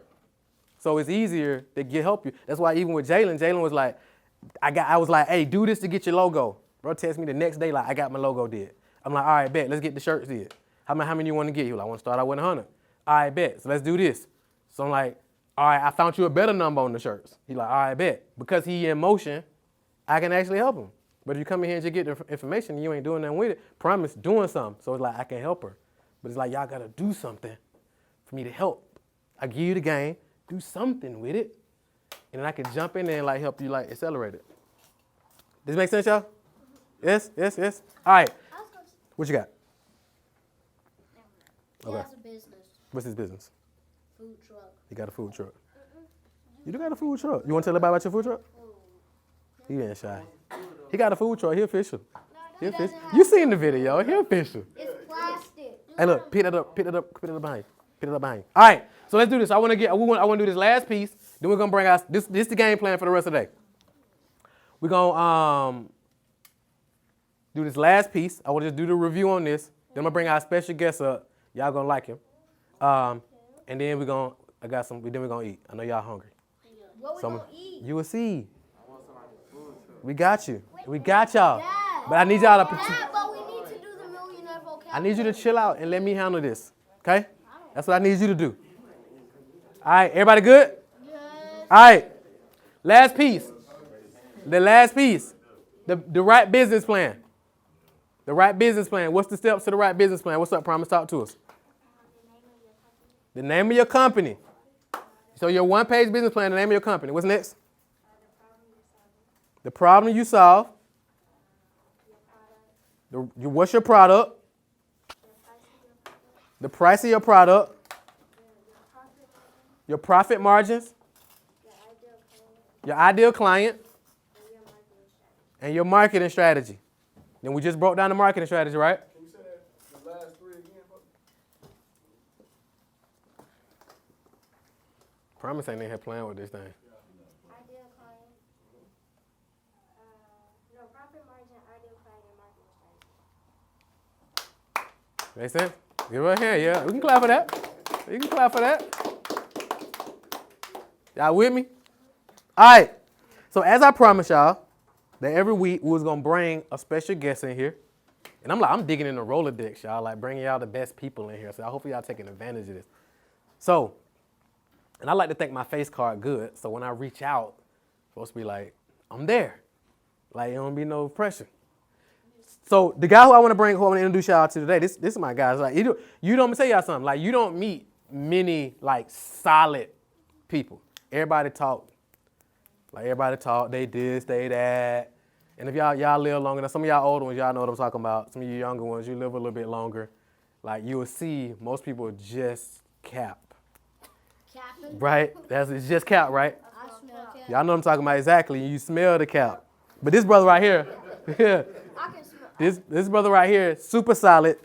So it's easier to help you. That's why even with Jalen was like, I was like, hey, do this to get your logo. Bro text me the next day like, I got my logo did. I'm like, all right, bet, let's get the shirts did. How many you want to get? He was like, I want to start out with 100. All right, bet, so let's do this. So I'm like, all right, I found you a better number on the shirts. He like, all right, bet. Because he in motion, I can actually help him. But if you come in here and just get the information and you ain't doing nothing with it, promise doing something. So it's like, I can help her. But it's like, y'all got to do something for me to help. I give you the game, do something with it, and then I can jump in there and like help you like accelerate it. Does it make sense, y'all? Yes, yes, yes. All right. What you got? He Okay. has a business, What's his business? food truck. He got a food truck. You do got a food truck. You want to tell everybody about your food truck? He ain't shy. He got a food truck. He official. He official. You seen the video. He official. It's plastic. Hey, look, pick it up behind you. Pick it up behind you. All right, so let's do this. I want to do this last piece. Then we're gonna bring us this is the game plan for the rest of the day. We're gonna do this last piece. I want to just do the review on this. Then I'm gonna bring our special guest up. Y'all gonna like him. And then we're gonna eat. I know y'all hungry. What we So gonna eat? you will see. We got you. We got y'all. But I need y'all to. Yeah, but we need to do the millionaire vocabulary. I need you to chill out and let me handle this. Okay? That's what I need you to do. All right, everybody good? Yes. All right. Last piece. The last piece. The right business plan. The right business plan. What's the steps to the right business plan? What's up, Promise? Talk to us. The name of your company. So your one-page business plan, the name of your company. What's next? The problem you solve. What's your product? The price of your product. Your profit margins. Your ideal client. And your marketing strategy. Then we just broke down the marketing strategy, right? Can you say that the last three again, folks? Promise ain't in here playing with this thing. Ideal client. No, profit margin, ideal client, and marketing strategy. Make sense? Give her a hand, yeah. We can clap for that. You can clap for that. Y'all with me? All right. So as I promised y'all, that every week we was going to bring a special guest in here. And I'm digging in the Rolodex, y'all, like bringing y'all the best people in here. So I hope y'all taking advantage of this. So And I like to think my face card good. So when I reach out, I'm supposed to be like, I'm there. Like, it don't be no pressure. So the guy who I want to introduce y'all to today, this is my guy. It's like, you don't tell y'all something. Like, you don't meet many, like, solid people. Everybody talk. Like, everybody talk. They this, they that. And if y'all live longer, now some of y'all older ones, y'all know what I'm talking about. Some of you younger ones, you live a little bit longer. Like, you will see most people just cap. Capping. Right? It's just cap, right? I smell cap. Y'all know what I'm talking about exactly. You smell the cap. But this brother right here, I can smell. this brother right here, super solid.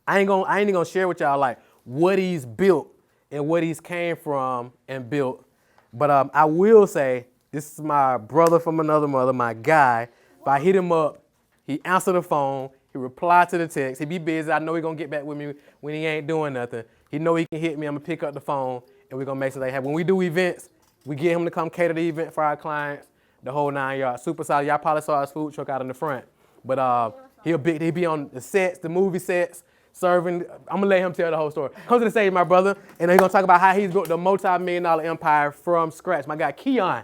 I ain't even gonna share with y'all like what he's built and what he's came from and built. But I will say this is my brother from another mother, my guy. If I hit him up, he answer the phone, he reply to the text. He be busy. I know he gonna get back with me when he ain't doing nothing. He know he can hit me. I'm gonna pick up the phone and we're gonna make sure they have. When we do events, we get him to come cater the event for our clients. The whole 9 yards. Super solid. Y'all probably saw his food truck out in the front. But he'll be on the sets, the movie sets, serving. I'm gonna let him tell the whole story. Come to the stage, my brother, and he's gonna talk about how he's built the multi-million-dollar empire from scratch. My guy Keon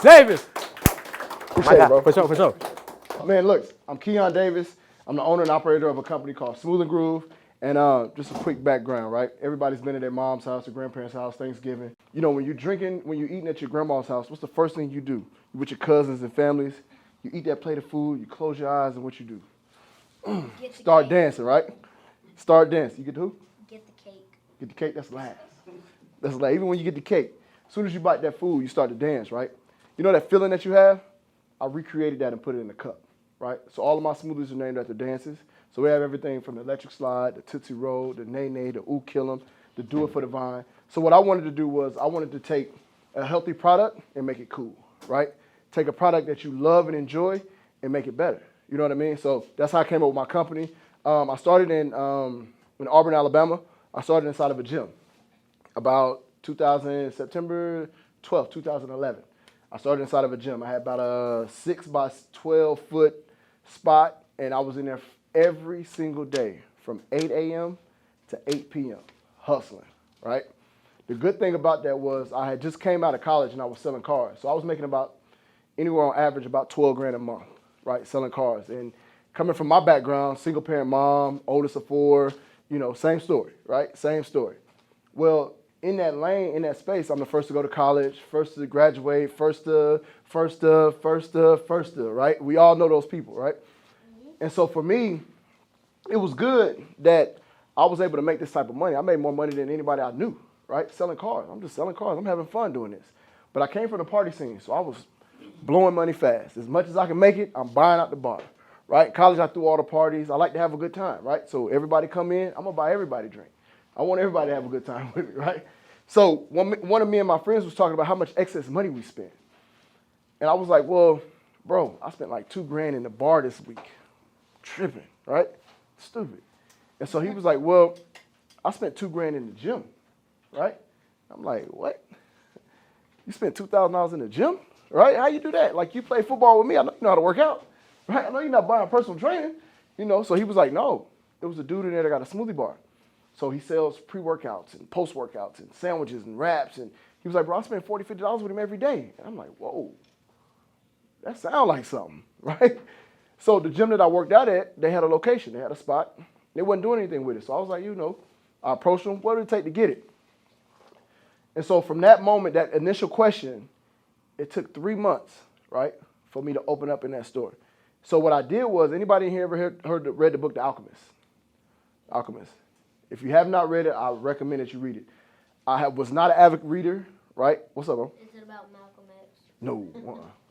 Davis. Appreciate it, bro. For sure. Man, look, I'm Keon Davis. I'm the owner and operator of a company called Smooth and Groove. And just a quick background, right? Everybody's been at their mom's house or grandparents' house, Thanksgiving. You know, when you're eating at your grandma's house, what's the first thing you do? You with your cousins and families, you eat that plate of food, you close your eyes, and what you do? Start dancing, right? Start dancing. You get who? Get the cake. Get the cake, that's last. That's last. Even when you get the cake, as soon as you bite that food, you start to dance, right? You know that feeling that you have? I recreated that and put it in a cup, right? So all of my smoothies are named after dances. So we have everything from the electric slide, the Tootsie Roll, the Nay Nay, the Ooh Kill 'em, the Do It for the Vine. So what I wanted to do was I wanted to take a healthy product and make it cool, right? Take a product that you love and enjoy and make it better. You know what I mean? So that's how I came up with my company. I started in Auburn, Alabama. I started inside of a gym about September 12th, 2011. I started inside of a gym. I had about a 6 by 12 foot spot, and I was in there every single day from 8 a.m. to 8 p.m. hustling, right? The good thing about that was I had just came out of college and I was selling cars. So I was making about anywhere on average about 12 grand a month, right, selling cars. And coming from my background, single parent mom, oldest of 4, you know, same story, right? Same story. Well, in that lane, in that space, I'm the first to go to college, first to graduate, first to, right? We all know those people, right? And so for me, it was good that I was able to make this type of money. I made more money than anybody I knew, right? Selling cars. I'm just selling cars. I'm having fun doing this. But I came from the party scene, so I was blowing money fast. As much as I can make it, I'm buying out the bar, right? In college, I threw all the parties. I like to have a good time, right? So everybody come in, I'm going to buy everybody a drink. I want everybody to have a good time with me, right? So one of me and my friends was talking about how much excess money we spent. And I was like, well, bro, I spent like $2 grand in the bar this week. Tripping, right? Stupid. And so he was like, well, I spent $2 grand in the gym, right? I'm like, what? You spent $2,000 in the gym, right? How you do that? Like, you play football with me. I know you know how to work out, right? I know you're not buying personal training, you know. So he was like, no, there was a dude in there that got a smoothie bar. So he sells pre-workouts and post-workouts and sandwiches and wraps. And he was like, bro, I spend $40, $50 with him every day. And I'm like, whoa, that sounds like something, right? So the gym that I worked out at, they had a location. They had a spot. They wasn't doing anything with it. So I was like, you know, I approached them. What did it take to get it? And so from that moment, that initial question, it took 3 months, right, for me to open up in that store. So what I did was, anybody in here ever read the book The Alchemist? Alchemist. If you have not read it, I recommend that you read it. I was not an avid reader, right? What's up, bro? Is it about Malcolm X? No.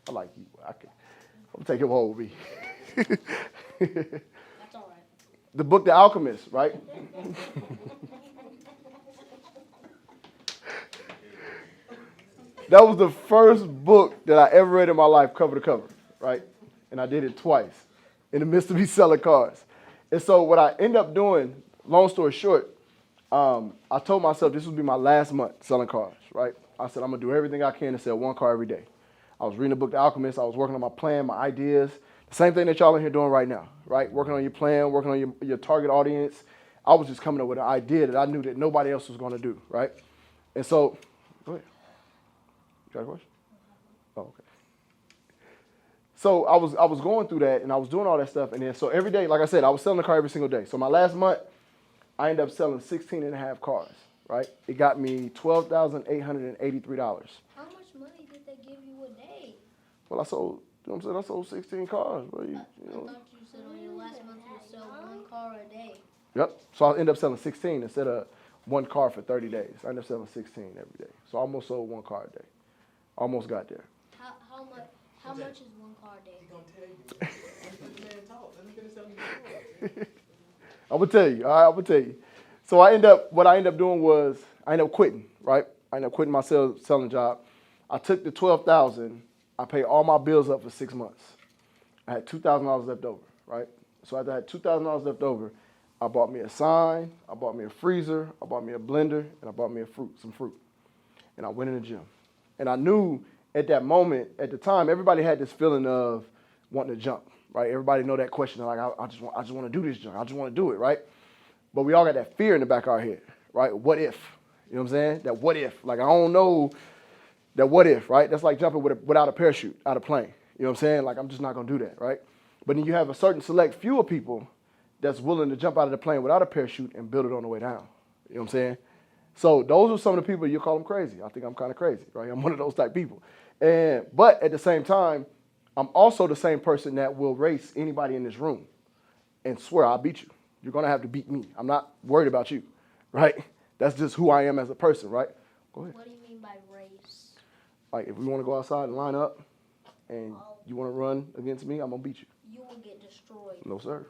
I like you. I'm going to take him home with me. That's all right. The book The Alchemist, right? That was the first book that I ever read in my life, cover to cover, right? And I did it twice in the midst of me selling cars. And so what I ended up doing, long story short, I told myself this would be my last month selling cars, right? I said, I'm going to do everything I can to sell one car every day. I was reading the book The Alchemist. I was working on my plan, my ideas. The same thing that y'all in here doing right now, right? Working on your plan, working on your target audience. I was just coming up with an idea that I knew that nobody else was going to do, right? And so Go ahead. You got a question? Oh, okay. So I was going through that, and I was doing all that stuff, and then so every day, like I said, I was selling a car every single day. So my last month, I ended up selling 16 and a half cars, right? It got me $12,883. How much money did they give you a day? Well, I sold, you know what I'm saying? I sold 16 cars, bro. You I know. thought you said on your last month you would sell 1 car a day. Yep. So I ended up selling 16 instead of 1 car for 30 days. I ended up selling 16 every day. So I almost sold 1 car a day. Almost got there. How much is 1 car a day? He gonna tell you. Let the man talk. Let him finish telling you. I'm gonna tell you. All right, I'm gonna tell you. So what I ended up doing was I ended up quitting. Right. I ended up quitting my selling job. I took the $12,000. I paid all my bills up for 6 months. I had $2,000 left over. Right. So after I had $2,000 left over, I bought me a sign. I bought me a freezer. I bought me a blender, and I bought me some fruit. And I went in the gym. And I knew at that moment, at the time, everybody had this feeling of wanting to jump, right? Everybody know that question, like, I just want to do this jump. I just want to do it, right? But we all got that fear in the back of our head, right? What if? You know what I'm saying? That what if. Like, I don't know that what if, right? That's like jumping without a parachute out of a plane. You know what I'm saying? Like, I'm just not going to do that, right? But then you have a certain select few of people that's willing to jump out of the plane without a parachute and build it on the way down. You know what I'm saying? So those are some of the people you call them crazy. I think I'm kind of crazy, right? I'm one of those type people. But at the same time, I'm also the same person that will race anybody in this room and swear I'll beat you. You're going to have to beat me. I'm not worried about you, right? That's just who I am as a person, right? Go ahead. What do you mean by race? Like, if we want to go outside and line up and you want to run against me, I'm going to beat you. You will get destroyed. No, sir.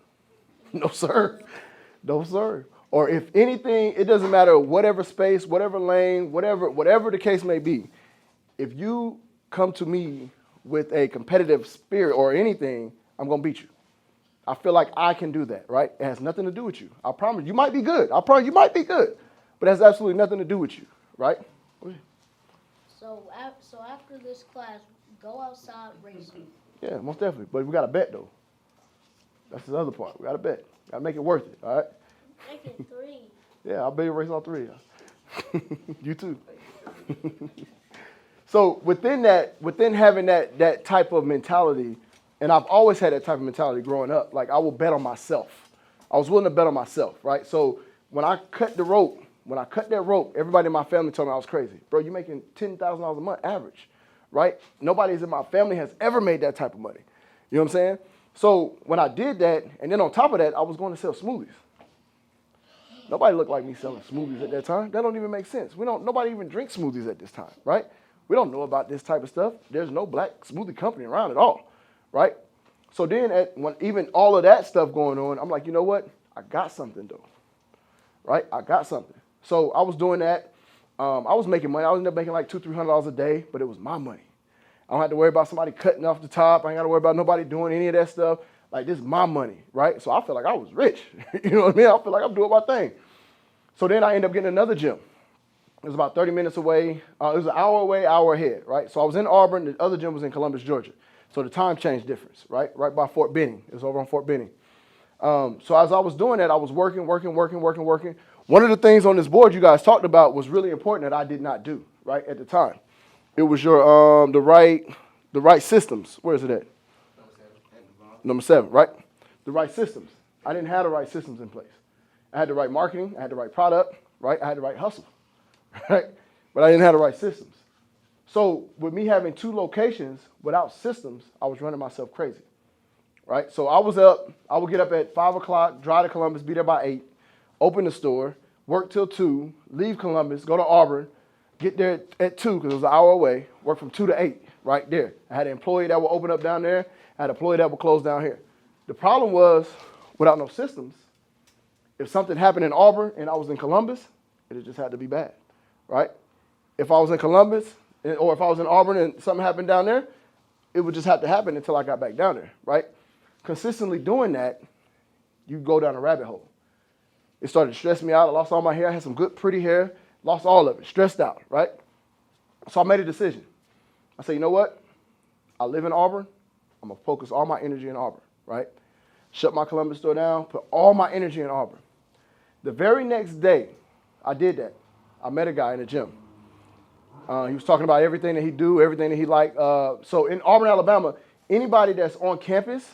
No, sir. No, sir. Or if anything, it doesn't matter, whatever space, whatever lane, whatever the case may be. If you come to me with a competitive spirit or anything, I'm going to beat you. I feel like I can do that, right? It has nothing to do with you. I promise you might be good. I promise you might be good. But it has absolutely nothing to do with you, right? So after this class, go outside racing. Yeah, most definitely. But we got to bet, though. That's the other part. We got to bet. Got to make it worth it, all right? Make it 3. Yeah, I'll bet you race all 3. You too. So within having that type of mentality, and I've always had that type of mentality growing up, like I will bet on myself. I was willing to bet on myself, right? So when I cut that rope, everybody in my family told me I was crazy. Bro, you're making $10,000 a month average, right? Nobody in my family has ever made that type of money. You know what I'm saying? So when I did that, and then on top of that, I was going to sell smoothies. Nobody looked like me selling smoothies at that time. That don't even make sense. Nobody even drinks smoothies at this time, right? We don't know about this type of stuff. There's no black smoothie company around at all, right? So then when even all of that stuff going on, I'm like, you know what? I got something though, right? I got something. So I was doing that. I was making money. I was making like $200-300 a day, but it was my money. I don't have to worry about somebody cutting off the top. I ain't got to worry about nobody doing any of that stuff. Like, this is my money, right? So I feel like I was rich. You know what I mean? I feel like I'm doing my thing. So then I ended up getting another gym. It was about 30 minutes away. It was an hour away, hour ahead, right? So I was in Auburn. The other gym was in Columbus, Georgia. So the time change difference, right? Right by Fort Benning. It was over on Fort Benning. So as I was doing that, I was working. One of the things on this board you guys talked about was really important that I did not do, right, at the time. It was your the right systems. Where is it at? Number 7, right? The right systems. I didn't have the right systems in place. I had the right marketing. I had the right product, right? I had the right hustle, right? But I didn't have the right systems. So with me having 2 locations without systems, I was running myself crazy, right? So I was up. I would get up at 5 o'clock, drive to Columbus, be there by 8, open the store, work till 2, leave Columbus, go to Auburn, get there at 2 because it was an hour away, work from 2 to 8 right there. I had an employee that would open up down there. I had an employee that would close down here. The problem was, without no systems, if something happened in Auburn and I was in Columbus, it just had to be bad, right? If I was in Columbus or if I was in Auburn and something happened down there, it would just have to happen until I got back down there, right? Consistently doing that, you go down a rabbit hole. It started to stress me out. I lost all my hair. I had some good, pretty hair. Lost all of it. Stressed out, right? So I made a decision. I said, you know what? I live in Auburn. I'm going to focus all my energy in Auburn, right? Shut my Columbus store down, put all my energy in Auburn. The very next day I did that, I met a guy in the gym. He was talking about everything that he do, everything that he like. So in Auburn, Alabama, anybody that's on campus,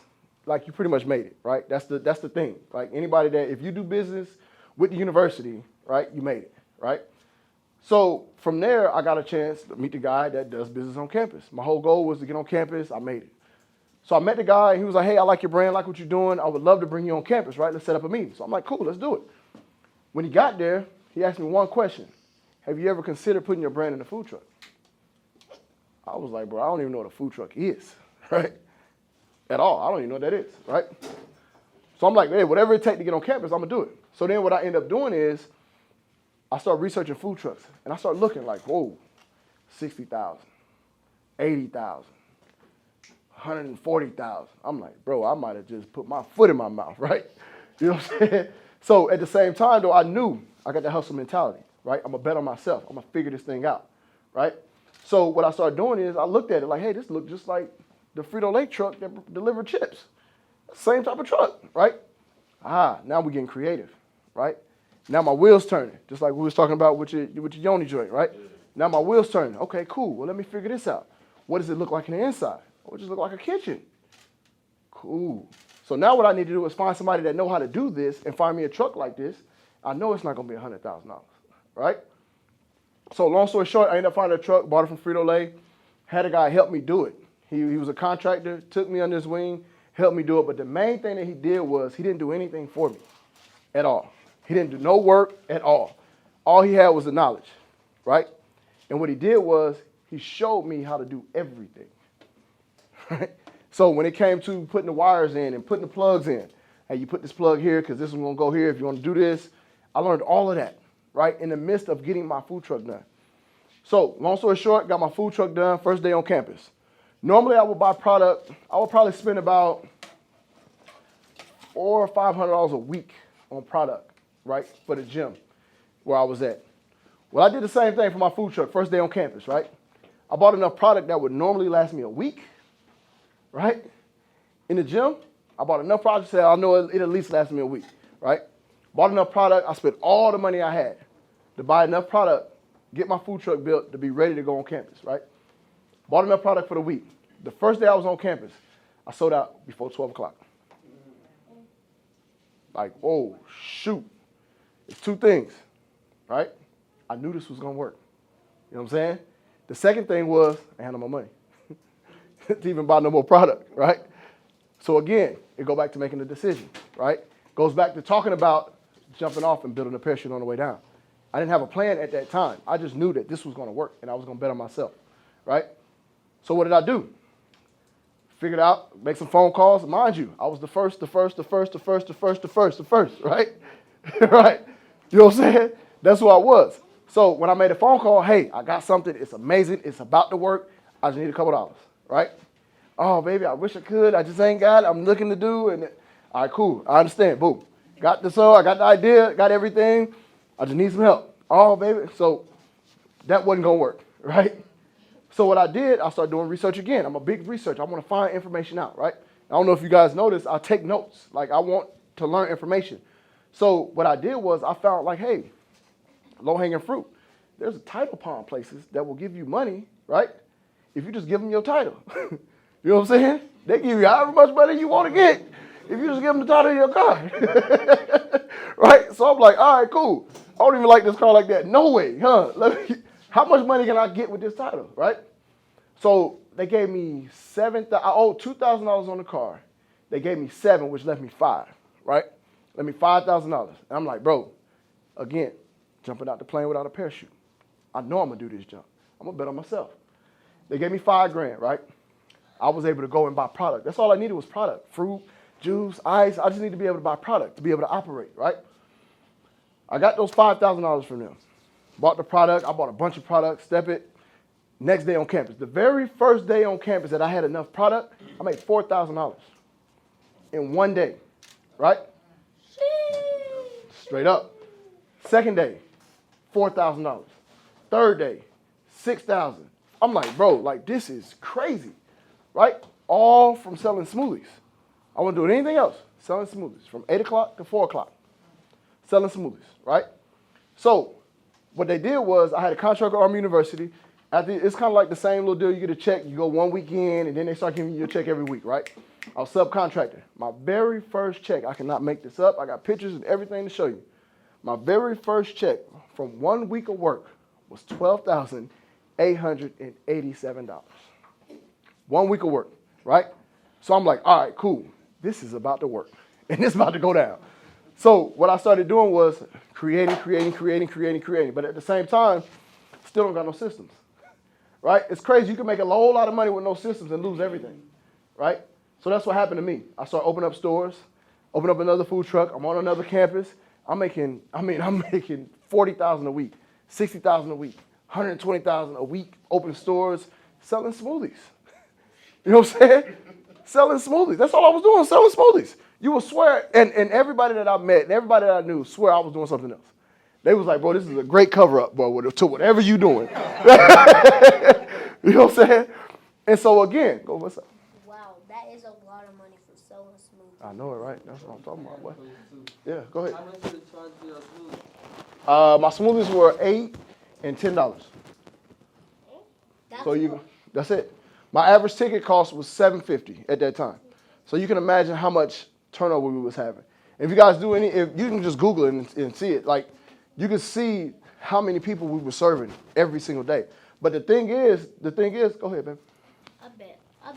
like you pretty much made it, right? That's the thing. Like anybody that, if you do business with the university, right, you made it, right? So from there, I got a chance to meet the guy that does business on campus. My whole goal was to get on campus. I made it. So I met the guy. He was like, hey, I like your brand, like what you're doing. I would love to bring you on campus, right? Let's set up a meeting. So I'm like, cool, let's do it. When he got there, he asked me one question. Have you ever considered putting your brand in a food truck? I was like, bro, I don't even know what a food truck is, right? At all. I don't even know what that is, right? So I'm like, hey, whatever it takes to get on campus, I'm going to do it. So then what I end up doing is I start researching food trucks. And I start looking like, whoa, 60,000, 80,000. 140,000. I'm like, bro, I might have just put my foot in my mouth, right? You know what I'm saying? So at the same time, though, I knew I got the hustle mentality, right? I'm going to bet on myself. I'm going to figure this thing out, right? So what I started doing is I looked at it like, hey, this looks just like the Frito-Lay truck that delivered chips. Same type of truck, right? Now we're getting creative, right? Now my wheels turning, just like we was talking about with your Yoni joint, right? Now my wheels turning. Okay, cool. Well, let me figure this out. What does it look like in the inside? It just look like a kitchen. Cool. So now what I need to do is find somebody that know how to do this and find me a truck like this. I know it's not going to be $100,000, right? So long story short, I ended up finding a truck, bought it from Frito-Lay, had a guy help me do it. He was a contractor, took me under his wing, helped me do it. But the main thing that he did was he didn't do anything for me at all. He didn't do no work at all. All he had was the knowledge, right? And what he did was he showed me how to do everything. Right? So when it came to putting the wires in and putting the plugs in, hey, you put this plug here because this one's going to go here if you want to do this. I learned all of that, right, in the midst of getting my food truck done. So long story short, got my food truck done, first day on campus. Normally I would buy product. I would probably spend about $400 or $500 a week on product, right, for the gym where I was at. Well, I did the same thing for my food truck, first day on campus, right? I bought enough product that would normally last me a week. Right? In the gym, I bought enough product to say I know it at least lasts me a week, right? Bought enough product, I spent all the money I had to buy enough product, get my food truck built to be ready to go on campus, right? Bought enough product for the week. The first day I was on campus, I sold out before 12 o'clock. Like, oh, shoot. It's two things, right? I knew this was going to work. You know what I'm saying? The second thing was I had no more money to even buy no more product, right? So again, it go back to making a decision, right? Goes back to talking about jumping off and building a parachute on the way down. I didn't have a plan at that time. I just knew that this was going to work and I was going to bet on myself, right? So what did I do? Figured out, make some phone calls. Mind you, I was the first, right? Right? You know what I'm saying? That's who I was. So when I made a phone call, hey, I got something. It's amazing. It's about to work. I just need a couple dollars, right? Oh, baby, I wish I could. I just ain't got it. I'm looking to do. And all right, cool. I understand. Boom. Got the I got the idea. Got everything. I just need some help. Oh, baby. So that wasn't going to work, right? So what I did, I started doing research again. I'm a big researcher. I want to find information out, right? I don't know if you guys noticed. I take notes. Like, I want to learn information. So what I did was I found, like, hey, low-hanging fruit. There's title pawn places that will give you money, right? If you just give them your title. You know what I'm saying? They give you however much money you want to get if you just give them the title of your car. Right? So I'm like, all right, cool. I don't even like this car like that. No way, huh? How much money can I get with this title, right? So they gave me I owed $2,000 on the car. They gave me $7,000, which left me $5,000, right? Let me $5,000. And I'm like, bro, again, jumping out the plane without a parachute. I know I'm going to do this jump. I'm going to bet on myself. They gave me $5,000, right? I was able to go and buy product. That's all I needed was product. Fruit, juice, ice. I just need to be able to buy product to be able to operate, right? I got those $5,000 from them. Bought the product. I bought a bunch of products. Step it. Next day on campus. The very first day on campus that I had enough product, I made $4,000 in one day, right? Straight up. Second day, $4,000. Third day, $6,000. I'm like, bro, like this is crazy, right? All from selling smoothies. I wasn't doing anything else. Selling smoothies from 8 o'clock to 4 o'clock. Selling smoothies, right? So what they did was I had a contract with Army University. It's kind of like the same little deal. You get a check, you go 1 weekend, and then they start giving you a check every week, right? I was subcontractor. My very first check, I cannot make this up. I got pictures and everything to show you. My very first check from 1 week of work was $12,887. 1 week of work, right? So I'm like, all right, cool. This is about to work, and it's about to go down. So what I started doing was creating. But at the same time, still don't got no systems, right? It's crazy. You can make a whole lot of money with no systems and lose everything, right? So that's what happened to me. I started opening up stores, open up another food truck. I'm on another campus. I'm making $40,000 a week, $60,000 a week, $120,000 a week, opening stores, selling smoothies. You know what I'm saying? Selling smoothies. That's all I was doing, selling smoothies. You will swear, and everybody that I met, and everybody that I knew, swear I was doing something else. They was like, bro, this is a great cover-up, bro, to whatever you doing. You know what I'm saying? And so again, go, what's up? Wow, that is a lot of money for selling smoothies. I know it, right? That's what I'm talking about, boy. Yeah, go ahead. How much did it charge for your smoothie? My smoothies were $8 and $10. That's So that's it. My average ticket cost was $7.50 at that time. So you can imagine how much turnover we was having. If you guys do if you can just Google it and see it, like you can see how many people we were serving every single day. But the thing is, go ahead, baby. I bet a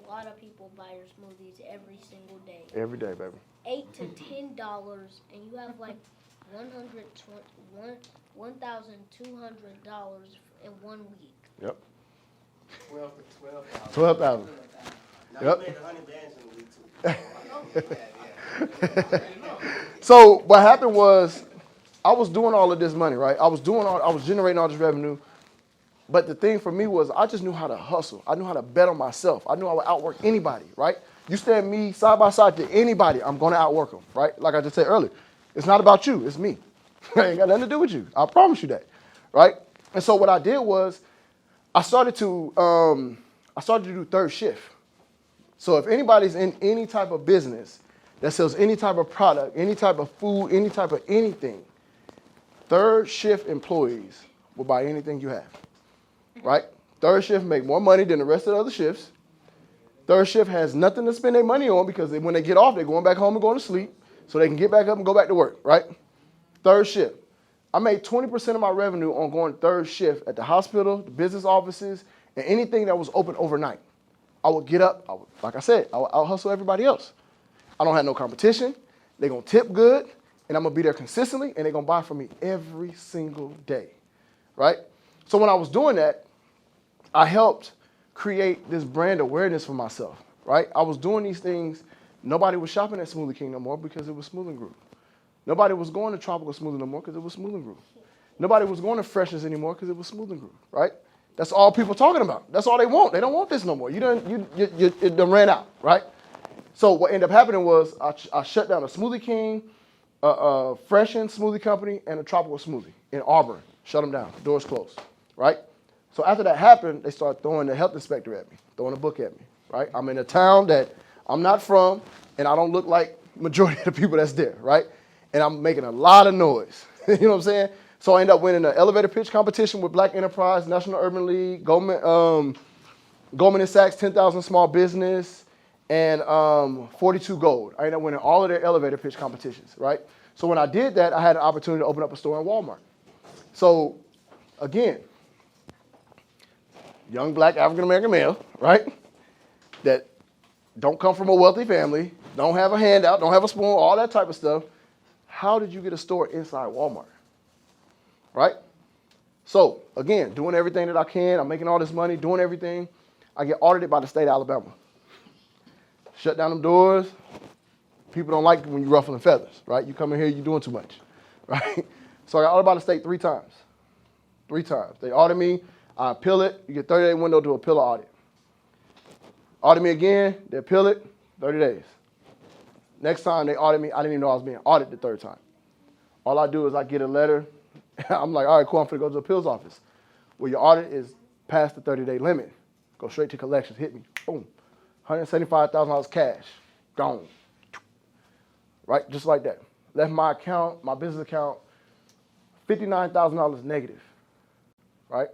lot of people buy your smoothies every single day. Every day, baby. $8 to $10, and you have like $1,200 in 1 week. Yep. 12,000. 12,000. Now Yep. we made 100 bands in the week too. So what happened was, I was doing all of this money, right? I was generating all this revenue. But the thing for me was, I just knew how to hustle. I knew how to bet on myself. I knew I would outwork anybody, right? You stand me side by side to anybody, I'm going to outwork them, right? Like I just said earlier, it's not about you, it's me. It ain't got nothing to do with you. I promise you that, right? And so what I did was, I started to do third shift. So if anybody's in any type of business that sells any type of product, any type of food, any type of anything, third shift employees will buy anything you have, right? Third shift make more money than the rest of the other shifts. Third shift has nothing to spend their money on because when they get off, they're going back home and going to sleep so they can get back up and go back to work, right? Third shift. I made 20% of my revenue on going third shift at the hospital, the business offices, and anything that was open overnight. I would get up, like I said, I would out-hustle everybody else. I don't have no competition. They're going to tip good, and I'm going to be there consistently, and they're going to buy from me every single day, right? So when I was doing that, I helped create this brand awareness for myself, right? I was doing these things. Nobody was shopping at Smoothie King no more because it was Smoothie Group. Nobody was going to Tropical Smoothie no more because it was Smoothie Group. Nobody was going to Freshness anymore because it was Smoothie Group, right? That's all people talking about. That's all they want. They don't want this no more. It done ran out, right? So what ended up happening was I shut down a Smoothie King, a Freshen Smoothie Company, and a Tropical Smoothie in Auburn. Shut them down. Doors closed, right? So after that happened, they started throwing the health inspector at me, throwing a book at me, right? I'm in a town that I'm not from, and I don't look like majority of the people that's there, right? And I'm making a lot of noise. You know what I'm saying? So I ended up winning an elevator pitch competition with Black Enterprise, National Urban League, Goldman Sachs 10,000 Small Business, and 42 Gold. I ended up winning all of their elevator pitch competitions, right? So when I did that, I had an opportunity to open up a store in Walmart. So again, young Black African-American male, right? That don't come from a wealthy family, don't have a handout, don't have a spoon, all that type of stuff. How did you get a store inside Walmart? Right? So, again, doing everything that I can. I'm making all this money, doing everything. I get audited by the state of Alabama. Shut down them doors. People don't like it when you ruffling feathers, right? You come in here, you're doing too much, right? So I got audited by the state 3 times. 3 times. They audit me. I appeal it. You get 30-day window to appeal an audit. Audit me again. They appeal it. 30 days. Next time they audit me, I didn't even know I was being audited the 3rd time. All I do is I get a letter. I'm like, all right, cool, I'm finna go to the appeals office. Well, your audit is past the 30-day limit. Go straight to collections, hit me, boom. $175,000 cash, gone. Right, just like that. Left my account, my business account, $59,000 negative, right?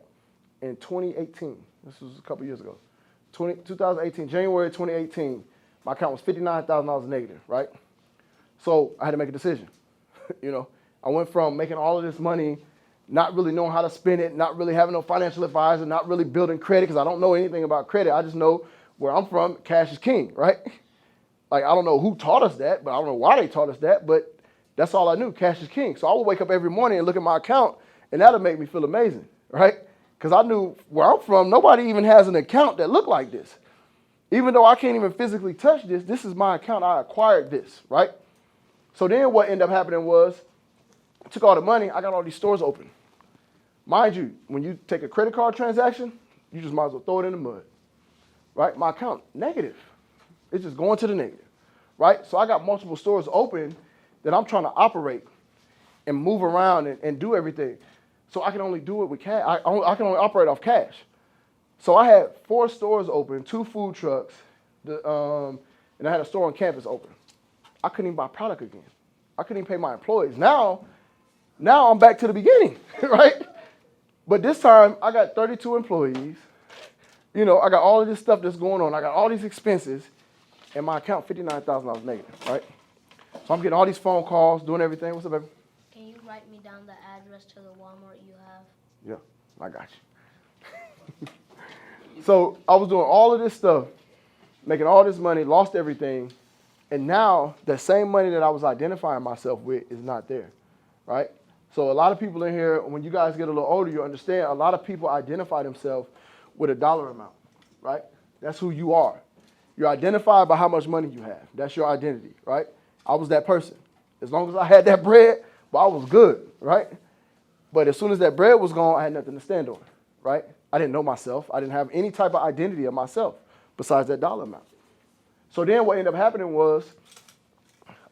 in 2018. This was a couple years ago. 2018, January 2018, my account was $59,000 negative, right? So I had to make a decision. I went from making all of this money, not really knowing how to spend it, not really having no financial advisor, not really building credit because I don't know anything about credit. I just know where I'm from, cash is king, right? Like, I don't know who taught us that, but I don't know why they taught us that, but that's all I knew, cash is king. So I would wake up every morning and look at my account, and that would make me feel amazing, right? Because I knew where I'm from, nobody even has an account that looked like this. Even though I can't even physically touch this, this is my account. I acquired this, right? So then what ended up happening was, I took all the money, I got all these stores open. Mind you, when you take a credit card transaction, you just might as well throw it in the mud, right? My account, negative. It's just going to the negative, right? So I got multiple stores open that I'm trying to operate and move around and do everything. So I can only do it with cash. I can only operate off cash. So I had 4 stores open, 2 food trucks, and I had a store on campus open. I couldn't even buy product again. I couldn't even pay my employees. Now I'm back to the beginning, right? But this time I got 32 employees. I got all of this stuff that's going on. I got all these expenses, and my account $59,000 negative, right? So I'm getting all these phone calls, doing everything. What's up, baby? Can you write me down the address to the Walmart you have? Yeah, I got you. So I was doing all of this stuff, making all this money, lost everything, and now the same money that I was identifying myself with is not there, right? So a lot of people in here, when you guys get a little older, you understand a lot of people identify themselves with a dollar amount, right? That's who you are. You're identified by how much money you have. That's your identity, right? I was that person. As long as I had that bread, well, I was good, right? But as soon as that bread was gone, I had nothing to stand on, right? I didn't know myself. I didn't have any type of identity of myself besides that dollar amount. So then what ended up happening was,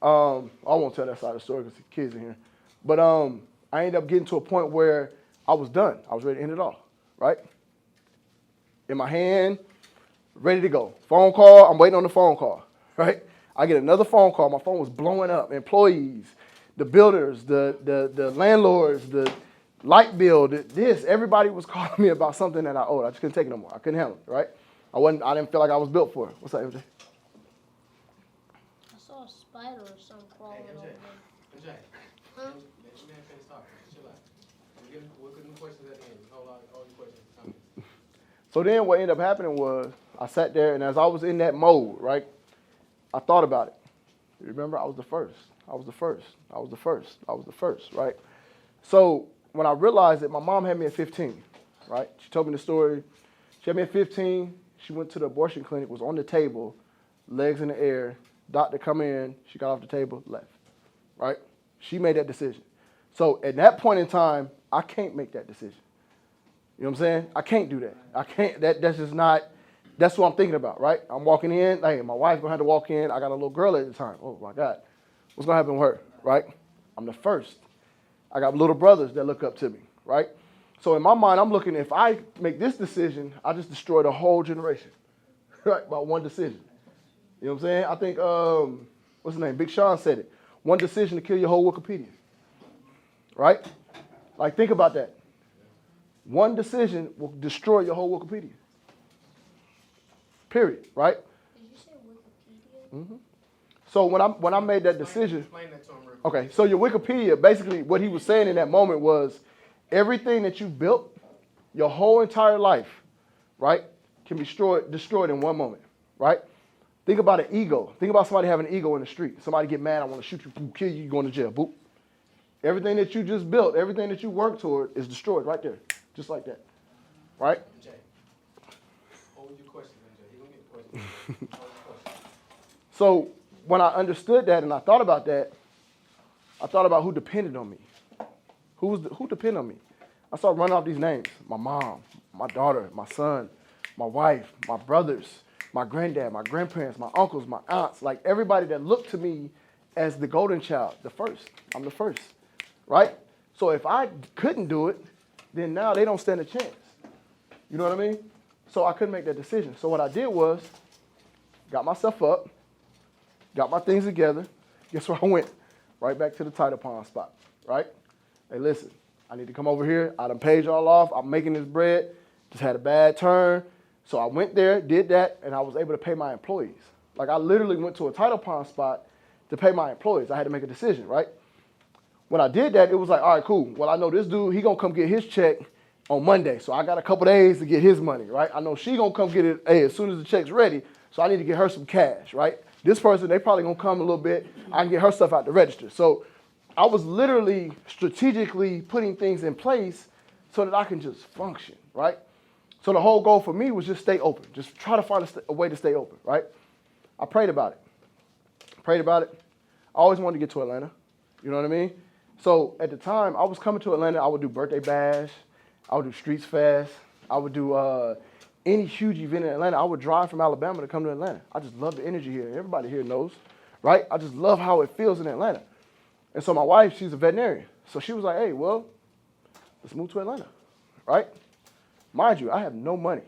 I won't tell that side of the story because the kids in here, but I ended up getting to a point where I was done. I was ready to end it all, right? In my hand, ready to go. Phone call, I'm waiting on the phone call, right? I get another phone call. My phone was blowing up. Employees, the builders, the landlords, the light bill, this, everybody was calling me about something that I owed. I just couldn't take it no more. I couldn't handle it, right? I didn't feel like I was built for it. What's up, MJ? I saw a spider or something crawling over there. MJ, Huh? let your man finish talking. Chill out. We'll get new questions at the end. Hold on, all your questions. So then what ended up happening was I sat there, and as I was in that mode, right, I thought about it. You remember, I was the first. I was the first. I was the first. I was the first, right? So when I realized that my mom had me at 15, right? She told me the story. She had me at 15. She went to the abortion clinic, was on the table, legs in the air. Doctor come in. She got off the table, left, right? She made that decision. So at that point in time, I can't make that decision. You know what I'm saying? I can't do that. I can't. That's just not. That's what I'm thinking about, right? I'm walking in. Hey, my wife's gonna have to walk in. I got a little girl at the time. Oh my God, what's gonna happen with her, right? I'm the first. I got little brothers that look up to me, right? So in my mind, I'm looking. If I make this decision, I just destroyed a whole generation, right? By one decision. You know what I'm saying? I think what's his name? Big Sean said it. One decision to kill your whole Wikipedia, right? Like think about that. One decision will destroy your whole Wikipedia. Period, right? Did you say Wikipedia? Mm-hmm. So when I made that decision, Explain that to him real quick. okay, so your Wikipedia, basically what he was saying in that moment was everything that you built your whole entire life, right, can be destroyed in one moment, right? Think about an ego. Think about somebody having an ego in the street. Somebody get mad, I want to shoot you, boop, kill you, you're going to jail, boop. Everything that you just built, everything that you worked toward is destroyed right there, just like that, right? MJ, hold your questions, MJ. You're going to get questions. Hold your questions. So when I understood that and I thought about that, I thought about who depended on me. Who depended on me? I started running off these names. My mom, my daughter, my son, my wife, my brothers, my granddad, my grandparents, my uncles, my aunts, like everybody that looked to me as the golden child, the first. I'm the first, right? So if I couldn't do it, then now they don't stand a chance. You know what I mean? So I couldn't make that decision. So what I did was got myself up, got my things together. Guess where I went? Right back to the title pond spot, right? Hey, listen, I need to come over here. I done paid y'all off. I'm making this bread. Just had a bad turn. So I went there, did that, and I was able to pay my employees. Like I literally went to a title pawn spot to pay my employees. I had to make a decision, right? When I did that, it was like, all right, cool. Well, I know this dude, he gonna come get his check on Monday. So I got a couple days to get his money, right? I know she gonna come get it as soon as the check's ready. So I need to get her some cash, right? This person, they probably gonna come a little bit. I can get her stuff out the register. So I was literally strategically putting things in place so that I can just function, right? So the whole goal for me was just stay open. Just try to find a way to stay open, right? I prayed about it. I always wanted to get to Atlanta. You know what I mean? So at the time, I was coming to Atlanta. I would do Birthday Bash. I would do Streets Fest. I would do any huge event in Atlanta. I would drive from Alabama to come to Atlanta. I just love the energy here. Everybody here knows, right? I just love how it feels in Atlanta. And so my wife, she's a veterinarian. So she was like, hey, well, let's move to Atlanta, right? Mind you, I have no money.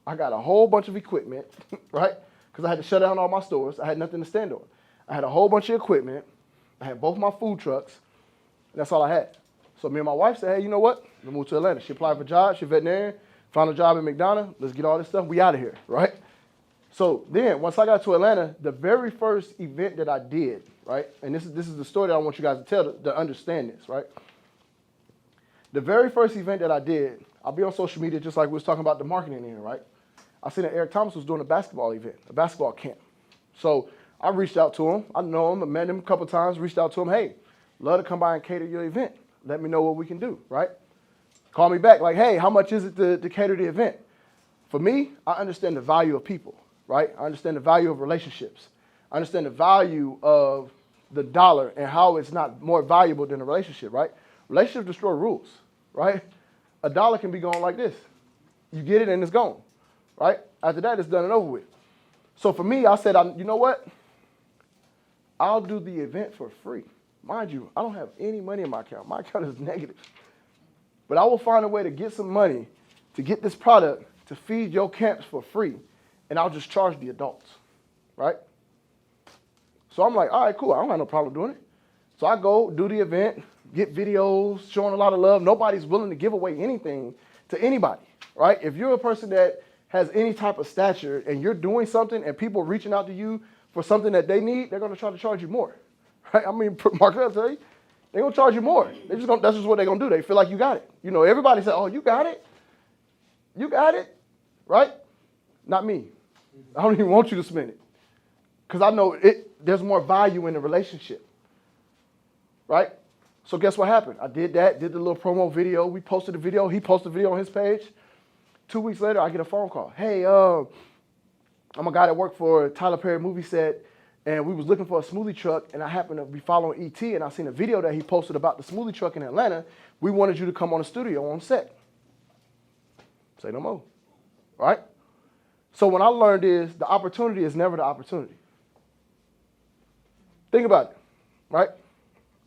I got a whole bunch of equipment, right? Because I had to shut down all my stores. I had nothing to stand on. I had a whole bunch of equipment. I had both my food trucks. And that's all I had. So me and my wife said, hey, you know what? We'll move to Atlanta. She applied for a job. She's a veterinarian. Found a job in McDonough. Let's get all this stuff. We out of here, right? So then once I got to Atlanta, the very first event that I did, right? And this is the story that I want you guys to tell to understand this, right? The very first event that I did, I'll be on social media just like we was talking about the marketing in here, right? I seen that Eric Thomas was doing a basketball event, a basketball camp. So I reached out to him. I know him. I met him a couple times, reached out to him. Hey, love to come by and cater your event. Let me know what we can do, right? Call me back like, hey, how much is it to cater the event? For me, I understand the value of people, right? I understand the value of relationships. I understand the value of the dollar and how it's not more valuable than a relationship, right? Relationships destroy rules, right? A dollar can be gone like this. You get it and it's gone, right? After that, it's done and over with. So for me, I said, you know what? I'll do the event for free. Mind you, I don't have any money in my account. My account is negative. But I will find a way to get some money to get this product to feed your camps for free, and I'll just charge the adults, right? So I'm like, all right, cool. I don't have no problem doing it. So I go do the event, get videos, showing a lot of love. Nobody's willing to give away anything to anybody, right? If you're a person that has any type of stature and you're doing something and people are reaching out to you for something that they need, they're going to try to charge you more, right? I mean, Mark, I'll tell you, they're going to charge you more. That's just what they're going to do. They feel like you got it. You know, everybody said, oh, you got it? You got it, right? Not me. I don't even want you to spend it because I know there's more value in the relationship, right? So guess what happened? I did that, did the little promo video. We posted the video. He posted the video on his page. 2 weeks later, I get a phone call. Hey, I'm a guy that worked for Tyler Perry movie set, and we was looking for a smoothie truck, and I happened to be following ET, and I seen a video that he posted about the smoothie truck in Atlanta. We wanted you to come on the studio on set. Say no more, right? So what I learned is the opportunity is never the opportunity. Think about it, right?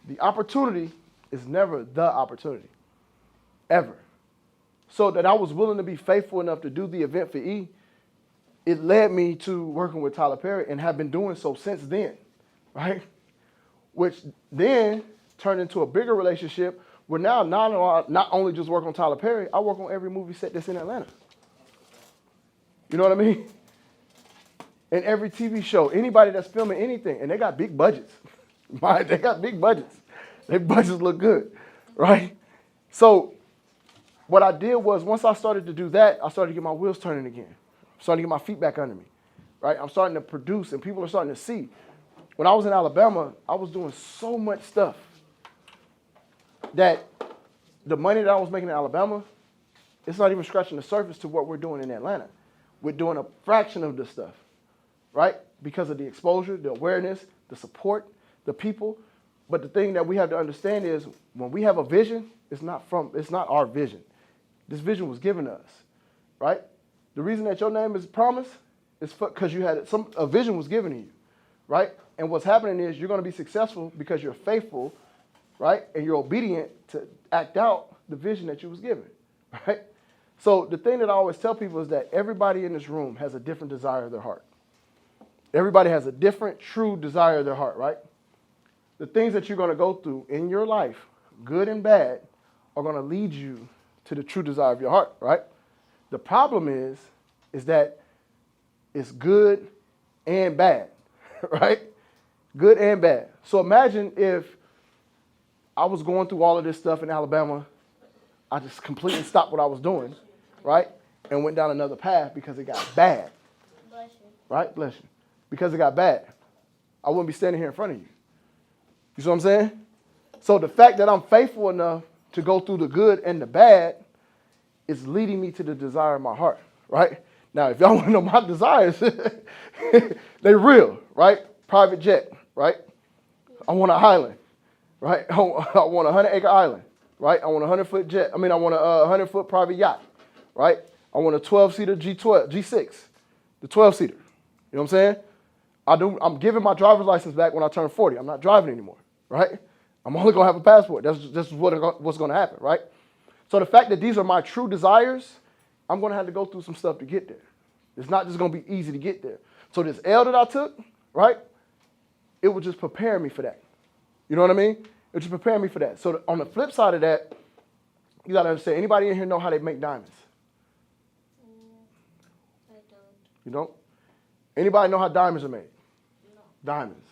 The opportunity is never the opportunity, ever. So that I was willing to be faithful enough to do the event for E, it led me to working with Tyler Perry and have been doing so since then, right? Which then turned into a bigger relationship where now not only just work on Tyler Perry, I work on every movie set that's in Atlanta. You know what I mean? And every TV show, anybody that's filming anything, and they got big budgets. They got big budgets. Their budgets look good, right? So what I did was once I started to do that, I started to get my wheels turning again. I'm starting to get my feet back under me, right? I'm starting to produce, and people are starting to see. When I was in Alabama, I was doing so much stuff that the money that I was making in Alabama, it's not even scratching the surface to what we're doing in Atlanta. We're doing a fraction of this stuff, right? Because of the exposure, the awareness, the support, the people. But the thing that we have to understand is when we have a vision, it's not our vision. This vision was given to us, right? The reason that your name is promised is because you had a vision was given to you, right? And what's happening is you're going to be successful because you're faithful, right? And you're obedient to act out the vision that you was given, right? So the thing that I always tell people is that everybody in this room has a different desire of their heart. Everybody has a different true desire of their heart, right? The things that you're going to go through in your life, good and bad, are going to lead you to the true desire of your heart, right? The problem is that it's good and bad, right? Good and bad. So imagine if I was going through all of this stuff in Alabama, I just completely stopped what I was doing, right? And went down another path because it got bad. Bless you. Right? Bless you. Because it got bad. I wouldn't be standing here in front of you. You see what I'm saying? So the fact that I'm faithful enough to go through the good and the bad is leading me to the desire of my heart, right? Now, if y'all want to know my desires, they're real, right? Private jet, right? I want an island, right? I want a 100-acre island, right? I want a 100-foot jet. I want a 100-foot private yacht, right? I want a 12-seater G6, the 12-seater. You know what I'm saying? I'm giving my driver's license back when I turn 40. I'm not driving anymore, right? I'm only going to have a passport. That's just what's going to happen, right? So the fact that these are my true desires, I'm going to have to go through some stuff to get there. It's not just going to be easy to get there. So this L that I took, right, it would just prepare me for that. You know what I mean? It would just prepare me for that. So on the flip side of that, you got to understand, anybody in here know how they make diamonds? I don't. You don't? Anybody know how diamonds are made? No. Diamonds,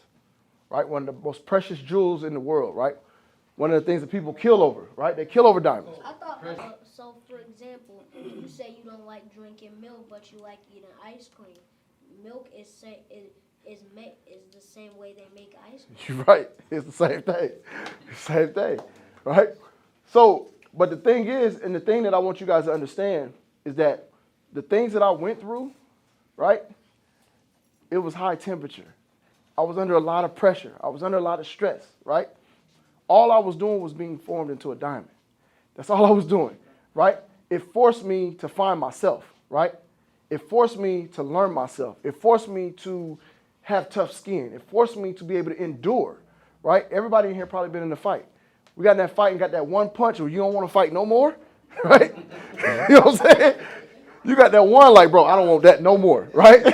right? One of the most precious jewels in the world, right? One of the things that people kill over, right? They kill over diamonds. I thought, so for example, you say you don't like drinking milk, but you like eating ice cream. Milk is the same way they make ice cream. You're right. It's the same thing. Same thing, right? So, but the thing is, and the thing that I want you guys to understand is that the things that I went through, right, it was high temperature. I was under a lot of pressure. I was under a lot of stress, right? All I was doing was being formed into a diamond. That's all I was doing, right? It forced me to find myself, right? It forced me to learn myself. It forced me to have tough skin. It forced me to be able to endure, right? Everybody in here probably been in a fight. We got in that fight and got that one punch where you don't want to fight no more, right? You know what I'm saying? You got that one like, bro, I don't want that no more, right?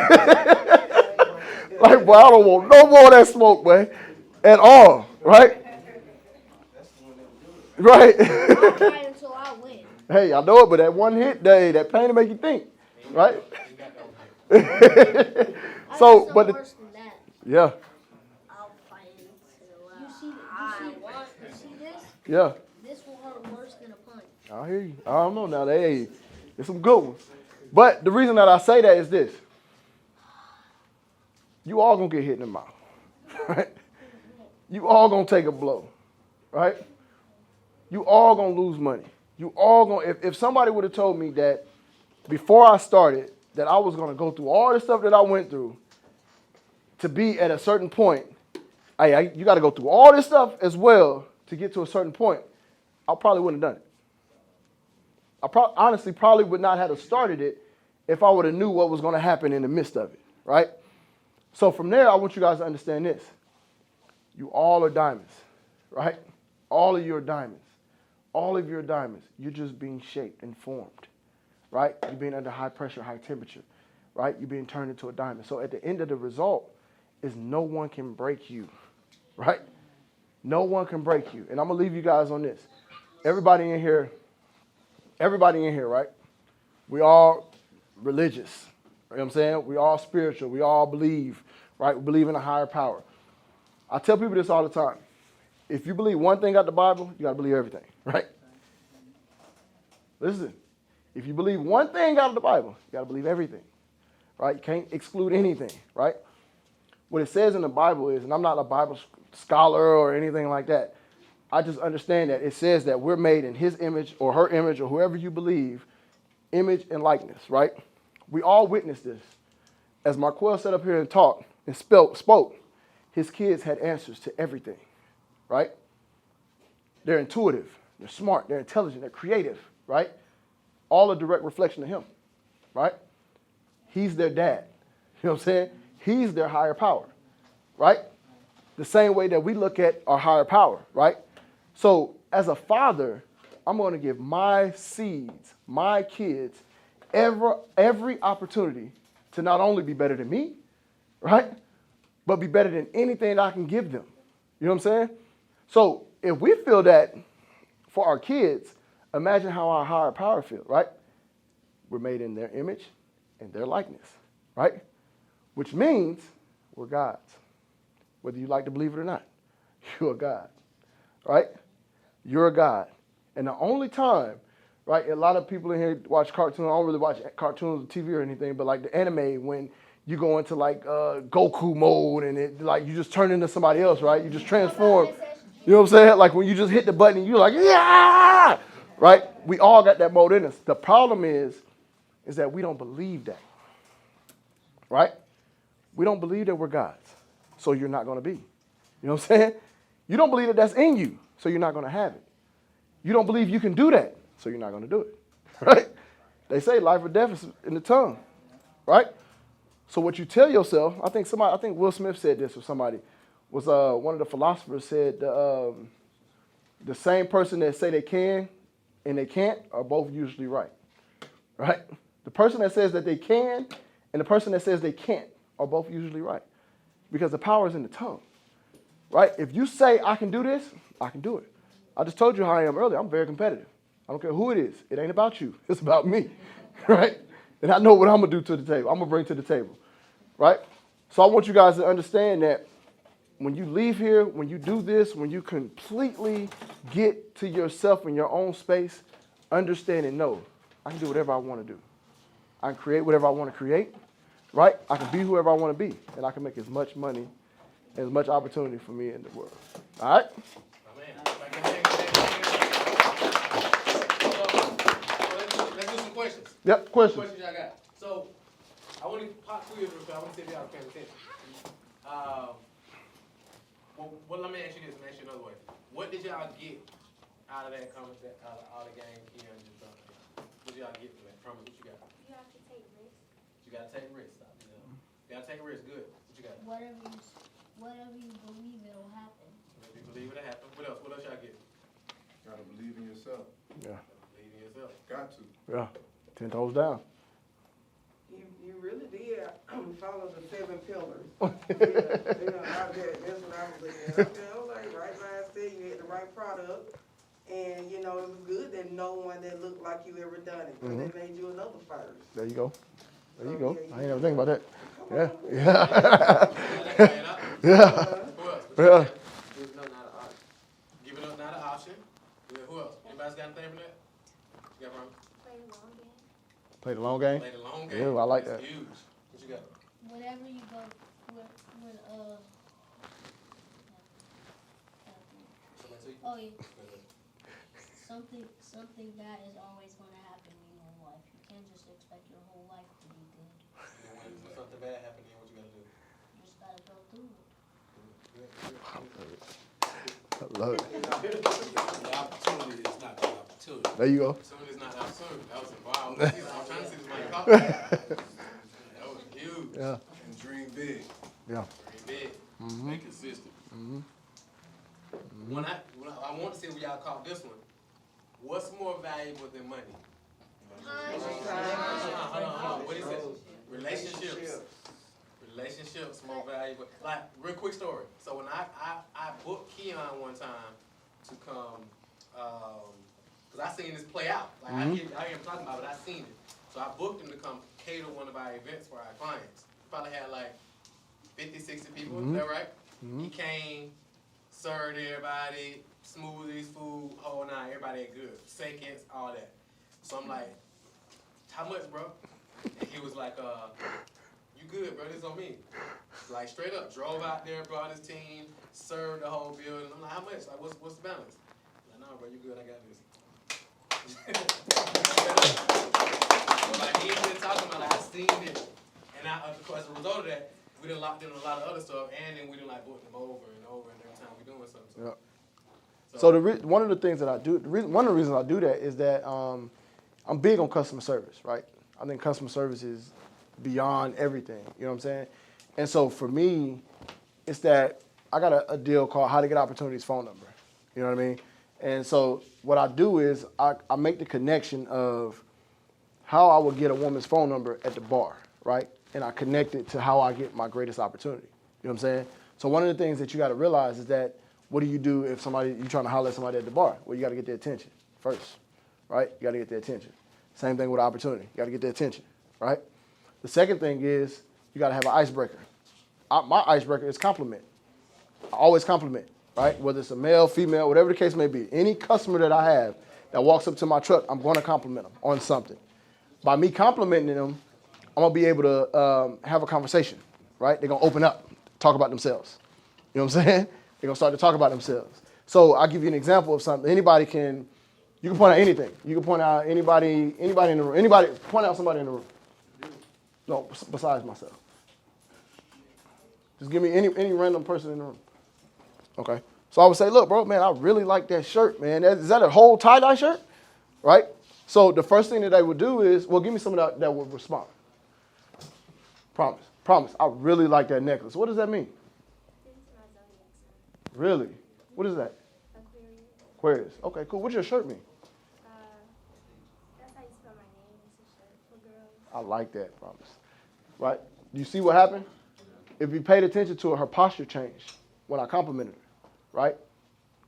Like, boy, I don't want no more of that smoke, boy, at all, right? Right. I'll fight until I win. Hey, I know it, but that one hit, that pain to make you think, right? So, but worse than that. yeah, I'll fight until you see this? yeah, This will hurt worse than a punch. I hear you. I don't know now. There's some good ones. But the reason that I say that is this. You all gonna get hit in the mouth, right? You all gonna take a blow, right? You all gonna lose money. You all gonna, if somebody would have told me that before I started that I was gonna go through all the stuff that I went through to be at a certain point, you gotta go through all this stuff as well to get to a certain point, I probably wouldn't have done it. I honestly probably would not have started it if I would have knew what was gonna happen in the midst of it, right? So from there, I want you guys to understand this. You all are diamonds, right? All of you are diamonds. All of you are diamonds. You're just being shaped and formed, right? You're being under high pressure, high temperature, right? You're being turned into a diamond. So at the end of the result is no one can break you, right? No one can break you. And I'm going to leave you guys on this. Everybody in here, right? We all religious. You know what I'm saying? We all spiritual. We all believe, right? We believe in a higher power. I tell people this all the time. If you believe one thing out the Bible, you got to believe everything, right? Listen, if you believe one thing out of the Bible, you got to believe everything, right? You can't exclude anything, right? What it says in the Bible is, and I'm not a Bible scholar or anything like that, I just understand that it says that we're made in his image or her image or whoever you believe, image and likeness, right? We all witnessed this. As Marquel sat up here and talked and spoke, his kids had answers to everything, right? They're intuitive, they're smart, they're intelligent, they're creative, right? All a direct reflection of him, right? He's their dad. You know what I'm saying? He's their higher power, right? The same way that we look at our higher power, right? So as a father, I'm going to give my seeds, my kids, every opportunity to not only be better than me, right? But be better than anything that I can give them. You know what I'm saying? So if we feel that for our kids, imagine how our higher power feels, right? We're made in their image and their likeness, right? Which means we're gods. Whether you like to believe it or not, you're a god, right? You're a god. And the only time, right, a lot of people in here watch cartoons. I don't really watch cartoons on TV or anything, but like the anime, when you go into like Goku mode and it like you just turn into somebody else, right? You just transform. You know what I'm saying? Like when you just hit the button and you're like, yeah, right? We all got that mode in us. The problem is that we don't believe that, right? We don't believe that we're gods, so you're not going to be. You know what I'm saying? You don't believe that that's in you, so you're not going to have it. You don't believe you can do that, so you're not going to do it, right? They say life or death is in the tongue, right? So what you tell yourself, I think Will Smith said this or somebody, was one of the philosophers said the same person that say they can and they can't are both usually right, right? The person that says that they can and the person that says they can't are both usually right because the power is in the tongue, right? If you say I can do this, I can do it. I just told you how I am earlier. I'm very competitive. I don't care who it is. It ain't about you. It's about me, right? And I know what I'm going to do to the table. I'm going to bring to the table, right? So I want you guys to understand that when you leave here, when you do this, when you completely get to yourself in your own space, understand and know, I can do whatever I want to do. I can create whatever I want to create, right? I can be whoever I want to be, and I can make as much money, as much opportunity for me in the world. All right? Let's do some questions. Yep, questions. Questions y'all got. So, I want to pop quiz real quick. I want to see if y'all are paying attention. Well, let me ask you this and ask you another way. What did y'all get out of that conversation, out of all the game Keon just done? What did y'all get from that? Promise, what you got? You have to take risks. You got to take risks. You got to take risks. Good. What you got? Whatever you believe it'll happen. Whatever you believe it'll happen. What else? What else y'all get? Gotta believe in yourself. Yeah. Believe in yourself. Got to. Yeah. 10 toes down. You really did follow the 7 pillars. That's what I was looking at. Okay, I was like, right mindset, you had the right product. And, you know, it was good that no one that looked like you ever done it. Because they made you another first. There you go. There you go. Yeah, I ain't never think about that. Yeah. Yeah. Yeah. Who else? Yeah. Giving up not an option. Giving up not an option. Yeah, who else? Anybody's got anything for that? You got one? Play the long game. Play the long game. Play the long game. Yeah, I like That's that. huge. What you got? Whenever you go, oh yeah, something bad is always going to happen in your life. You can't just expect your whole life to be good. When something bad happens, then what you got to do? You just gotta go through it. I love it. The opportunity is not the opportunity. There you go. Opportunity is not the opportunity. That was wild. I'm trying to see this money caught that. That was huge. Yeah. And dream big. Yeah. Very big. Stay consistent. When I want to see if y'all caught this one. What's more valuable than money? Hold on. What is it? Relationships. Relationships more valuable. Like, real quick story. So when I booked Keon one time to come, because I seen this play out. Like I hear him talking about it, I seen it. So I booked him to come cater one of our events for our clients. Probably had like 50, 60 people, is that right? He came, served everybody, smoothies, food, whole nine, everybody ate good. Seconds, all that. So I'm like, how much, bro? And he was like, you good, bro, this on me. Like straight up, drove out there, brought his team, served the whole building. I'm like, how much? Like, what's the balance? I'm like, no, bro, you good, I got this. So like, he ain't been talking about like, I seen it. And of course, as a result of that, we done locked in a lot of other stuff, and then we done like booked them over and over, and every time we doing something. So, Yeah. So one of the things that I do, one of the reasons I do that is that I'm big on customer service, right? I think customer service is beyond everything, you know what I'm saying? And so for me, it's that I got a deal called How to Get Opportunities phone number, you know what I mean? And so what I do is I make the connection of how I would get a woman's phone number at the bar, right? And I connect it to how I get my greatest opportunity, you know what I'm saying? So one of the things that you got to realize is that what do you do if you're trying to holler at somebody at the bar? Well, you got to get their attention first, right? You got to get their attention. Same thing with opportunity. You got to get their attention, right? The second thing is you got to have an icebreaker. My icebreaker is compliment. I always compliment, right? Whether it's a male, female, whatever the case may be. Any customer that I have that walks up to my truck, I'm going to compliment them on something. By me complimenting them, I'm going to be able to have a conversation, right? They're going to open up, talk about themselves. You know what I'm saying? They're going to start to talk about themselves. So I'll give you an example of something. You can point out anything. You can point out anybody in the room. Point out somebody in the room. No, besides myself. Just give me any random person in the room. Okay. So I would say, look, bro, man, I really like that shirt, man. Is that a whole tie-dye shirt? Right? So the first thing that they would do is, well, give me some of that would respond. Promise. I really like that necklace. What does that mean? This is my zodiac sign. Really? What is that? Aquarius. Okay, cool. What's your shirt mean? That's how you spell my name. It's a shirt for girls. I like that, Promise. Right? Do you see what happened? If you paid attention to her posture changed when I complimented her, right?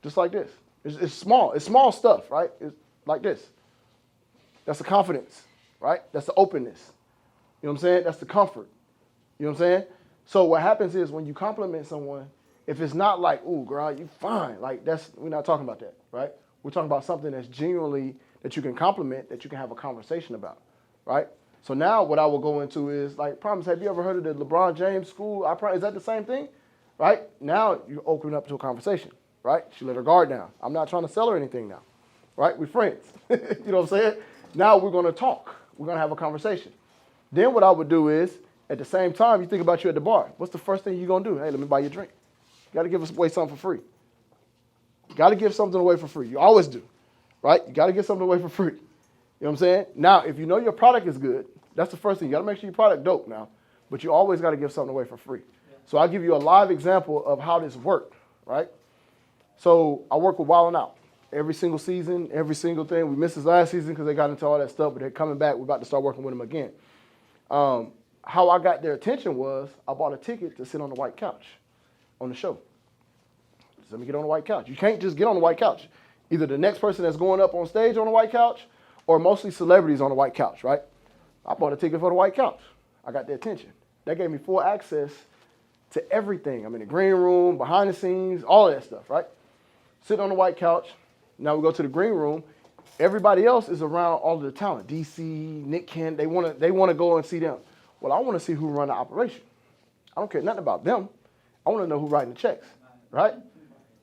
Just like this. It's small. It's small stuff, right? It's like this. That's the confidence, right? That's the openness. You know what I'm saying? That's the comfort. You know what I'm saying? So what happens is when you compliment someone, if it's not like, ooh, girl, you fine, like we're not talking about that, right? We're talking about something that's genuinely that you can compliment, that you can have a conversation about, right? So now what I will go into is like, Promise, have you ever heard of the LeBron James school? Is that the same thing? Right? Now you open up to a conversation, right? She let her guard down. I'm not trying to sell her anything now, right? We're friends. You know what I'm saying? Now we're going to talk. We're going to have a conversation. Then what I would do is, at the same time, you think about you at the bar. What's the first thing you're going to do? Hey, let me buy you a drink. You got to give away something for free. You got to give something away for free. You always do, right? You got to give something away for free. You know what I'm saying? Now, if you know your product is good, that's the first thing. You got to make sure your product dope now, but you always got to give something away for free. Yeah. So I'll give you a live example of how this worked, right? So I work with Wild 'N Out. Every single season, every single thing. We missed this last season because they got into all that stuff, but they're coming back. We're about to start working with them again. How I got their attention was I bought a ticket to sit on the white couch on the show. Just let me get on the white couch. You can't just get on the white couch. Either the next person that's going up on stage on the white couch or mostly celebrities on the white couch, right? I bought a ticket for the white couch. I got their attention. That gave me full access to everything. I'm in the green room, behind the scenes, all of that stuff, right? Sitting on the white couch. Now we go to the green room. Everybody else is around all of the talent. DC, Nick Kent, they want to go and see them. Well, I want to see who run the operation. I don't care nothing about them. I want to know who's writing the checks, right?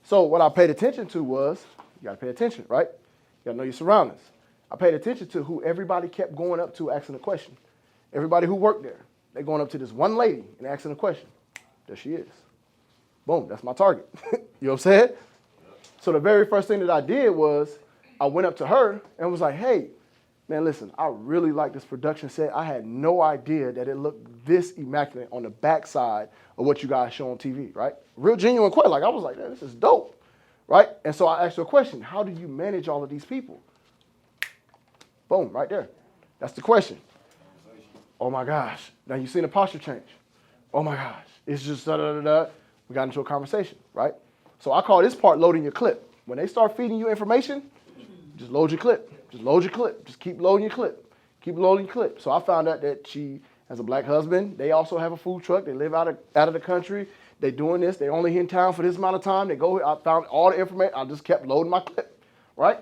So what I paid attention to was, you got to pay attention, right? You got to know your surroundings. I paid attention to who everybody kept going up to asking a question. Everybody who worked there, they're going up to this one lady and asking a question. There she is. Boom, that's my target. You know what I'm saying? So the very first thing that I did was I went up to her and was like, hey, man, listen, I really like this production set. I had no idea that it looked this immaculate on the backside of what you guys show on TV, right? Real genuine question. Like, I was like, man, this is dope, right? And so I asked her a question. How do you manage all of these people? Boom, right there. That's the question. Oh, my gosh. Now, you've seen the posture change. Oh, my gosh. It's just da-da-da-da. We got into a conversation, right? So I call this part loading your clip. When they start feeding you information, just load your clip. Just load your clip. Just keep loading your clip. Keep loading your clip. So I found out that she has a black husband. They also have a food truck. They live out of the country. They're doing this. They're only in town for this amount of time. I found all the information. I just kept loading my clip, right?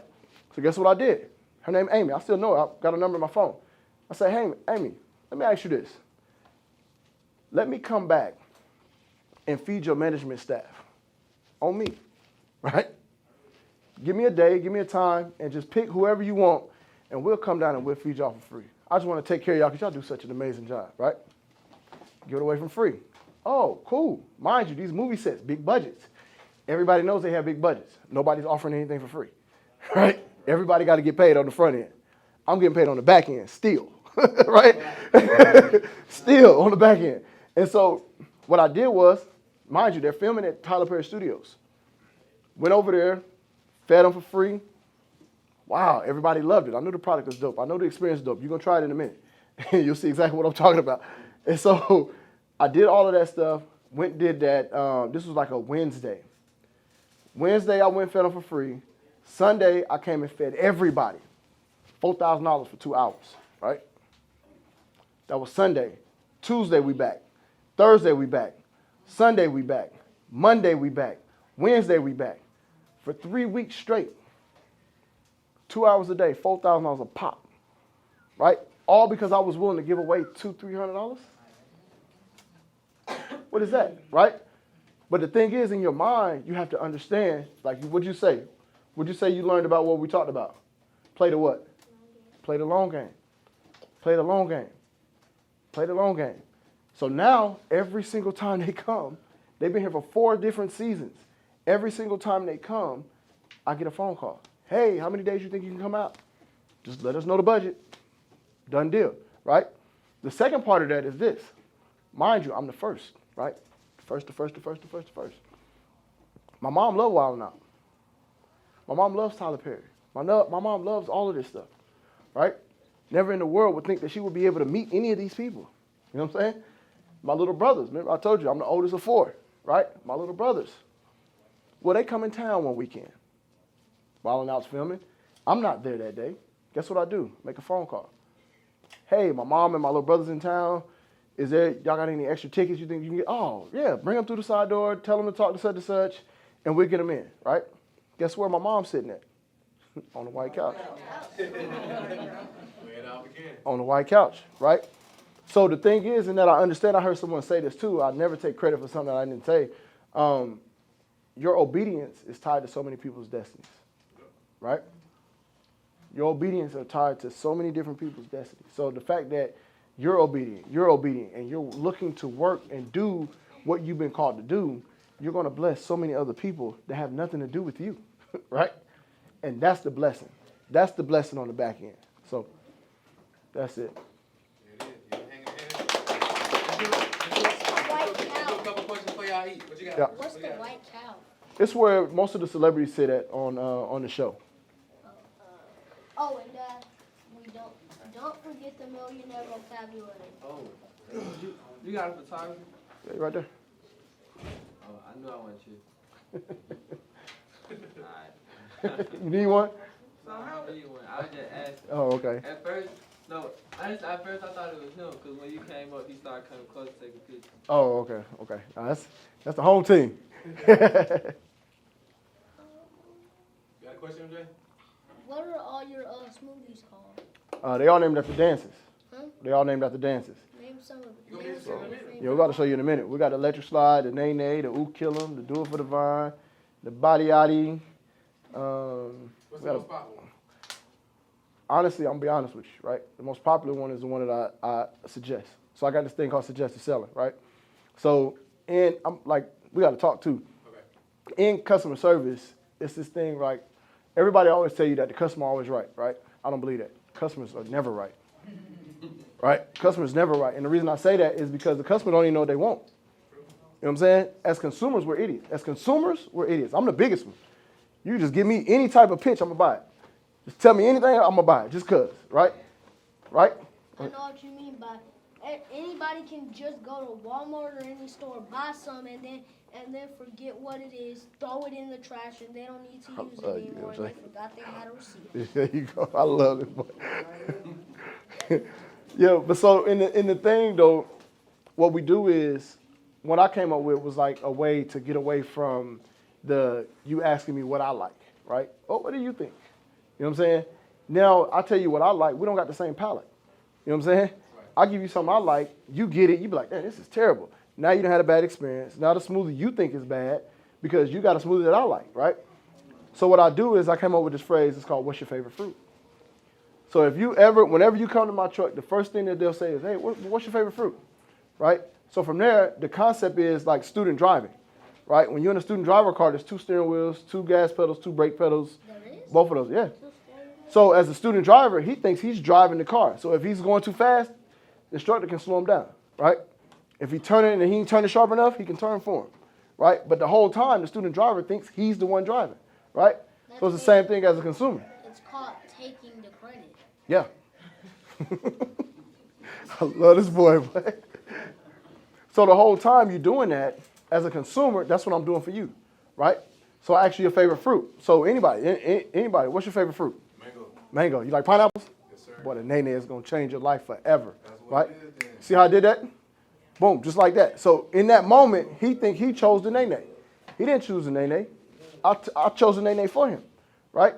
So guess what I did? Her name Amy. I still know her. I got her number in my phone. I said, hey, Amy, let me ask you this. Let me come back and feed your management staff on me, right? Give me a day, give me a time, and just pick whoever you want, and we'll come down and we'll feed y'all for free. I just want to take care of y'all because y'all do such an amazing job, right? Give it away for free. Oh, cool. Mind you, these movie sets, big budgets. Everybody knows they have big budgets. Nobody's offering anything for free, right? Everybody got to get paid on the front end. I'm getting paid on the back end still, right? Still on the back end. And so what I did was, mind you, they're filming at Tyler Perry Studios. Went over there, fed them for free. Wow, everybody loved it. I knew the product was dope. I know the experience is dope. You're going to try it in a minute. You'll see exactly what I'm talking about. And so I did all of that stuff, went and did that. This was like a Wednesday. Wednesday, I went and fed them for free. Sunday, I came and fed everybody $4,000 for 2 hours, right? That was Sunday. Tuesday we back. Thursday we back. Sunday we back. Monday we back. Wednesday we back. For 3 weeks straight. 2 hours a day, $4,000 a pop, right? All because I was willing to give away $200-300. What is that, right? But the thing is, in your mind, you have to understand, like, what'd you say? What'd you say you learned about what we talked about? Play the what? Play the long game. Play the long game. Play the long game. So now, every single time they come, they've been here for 4 different seasons. Every single time they come, I get a phone call. Hey, how many days you think you can come out? Just let us know the budget. Done deal, right? The second part of that is this. Mind you, I'm the first, right? First. My mom loves Wild 'N Out. My mom loves Tyler Perry. My mom loves all of this stuff, right? Never in the world would think that she would be able to meet any of these people. You know what I'm saying? My little brothers. Remember I told you I'm the oldest of 4, right? My little brothers. Well, they come in town one weekend. Wild 'N Out's filming. I'm not there that day. Guess what I do? Make a phone call. Hey, my mom and my little brother's in town. Y'all got any extra tickets you think you can get? Oh, yeah, bring them through the side door, tell them to talk to such and such, and we'll get them in, right? Guess where my mom's sitting at? On the white couch. On the white couch, right? So the thing is, and that I understand, I heard someone say this too, I never take credit for something that I didn't say. Your obedience is tied to so many people's destinies, right? Your obedience are tied to so many different people's destinies. So the fact that you're obedient, and you're looking to work and do what you've been called to do, you're going to bless so many other people that have nothing to do with you, right? And that's the blessing. That's the blessing on the back end. So that's it. White cow. A couple questions for y'all eat. What you got? Yeah. What's the white cow? It's where most of the celebrities sit at on the show. Oh, and we don't forget the millionaire vocabulary. Oh, you got a photographer? Yeah, right there. Oh, I knew I want you. Alright. You need one? So how do you want? I was just asking. Oh, okay. At first I thought it was him because when you came up, he started coming close to take a picture. Oh, okay. That's the home team. You got a question, MJ? What are all your smoothies called? They all named after dances. Huh? They all named after dances. Name some of You gonna them. be in a minute? Yeah, we're about to show you in a minute. We got the electric slide, the nay nay, the ooh kill 'em, the do it for the vine, the body yaddy. What's the most popular one? Honestly, I'm gonna be honest with you, right? The most popular one is the one that I suggest. So I got this thing called suggested selling, right? So, and I'm like, we got to talk too. Okay. In customer service, it's this thing like, everybody always tell you that the customer always right, right? I don't believe that. Customers are never right. Right? Customers never right. And the reason I say that is because the customer don't even know what they want. You know what I'm saying? As consumers, we're idiots. As consumers, we're idiots. I'm the biggest one. You just give me any type of pitch, I'm going to buy it. Just tell me anything, I'm going to buy it. Just because, right? Right? I know what you mean by anybody can just go to Walmart or any store, buy some, and then forget what it is, throw it in the trash, and they don't need to use it anymore. And they forgot they had a receipt. There you go. I love it, boy. Yeah, but so in the thing though, what we do is, what I came up with was like a way to get away from you asking me what I like, right? Oh, what do you think? You know what I'm saying? Now I tell you what I like. We don't got the same palate. You know what I'm saying? I give you something I like, you get it, you be like, man, this is terrible. Now you done had a bad experience. Now the smoothie you think is bad because you got a smoothie that I like, right? So what I do is I came up with this phrase, it's called, what's your favorite fruit? So whenever you come to my truck, the first thing that they'll say is, hey, what's your favorite fruit, right? So from there, the concept is like student driving, right? When you're in a student driver car, there's 2 steering wheels, 2 gas pedals, 2 brake pedals, There is? both of those, yeah. So as a student driver, he thinks he's driving the car. So if he's going too fast, the instructor can slow him down, right? If he turning and he ain't turning sharp enough, he can turn for him, right? But the whole time, the student driver thinks he's the one driving, right? So it's the same thing as a consumer. It's called taking the credit. Yeah. I love this boy. So the whole time you're doing that, as a consumer, that's what I'm doing for you, right? So I ask you your favorite fruit. So anybody, what's your favorite fruit? Mango. Mango. You like pineapples? Yes, sir. Boy, the nene is going to change your life forever, That's what right? it is then. See how I did that? Boom, just like that. So in that moment, he chose the nene. He didn't choose the nene. I chose the nene for him, right?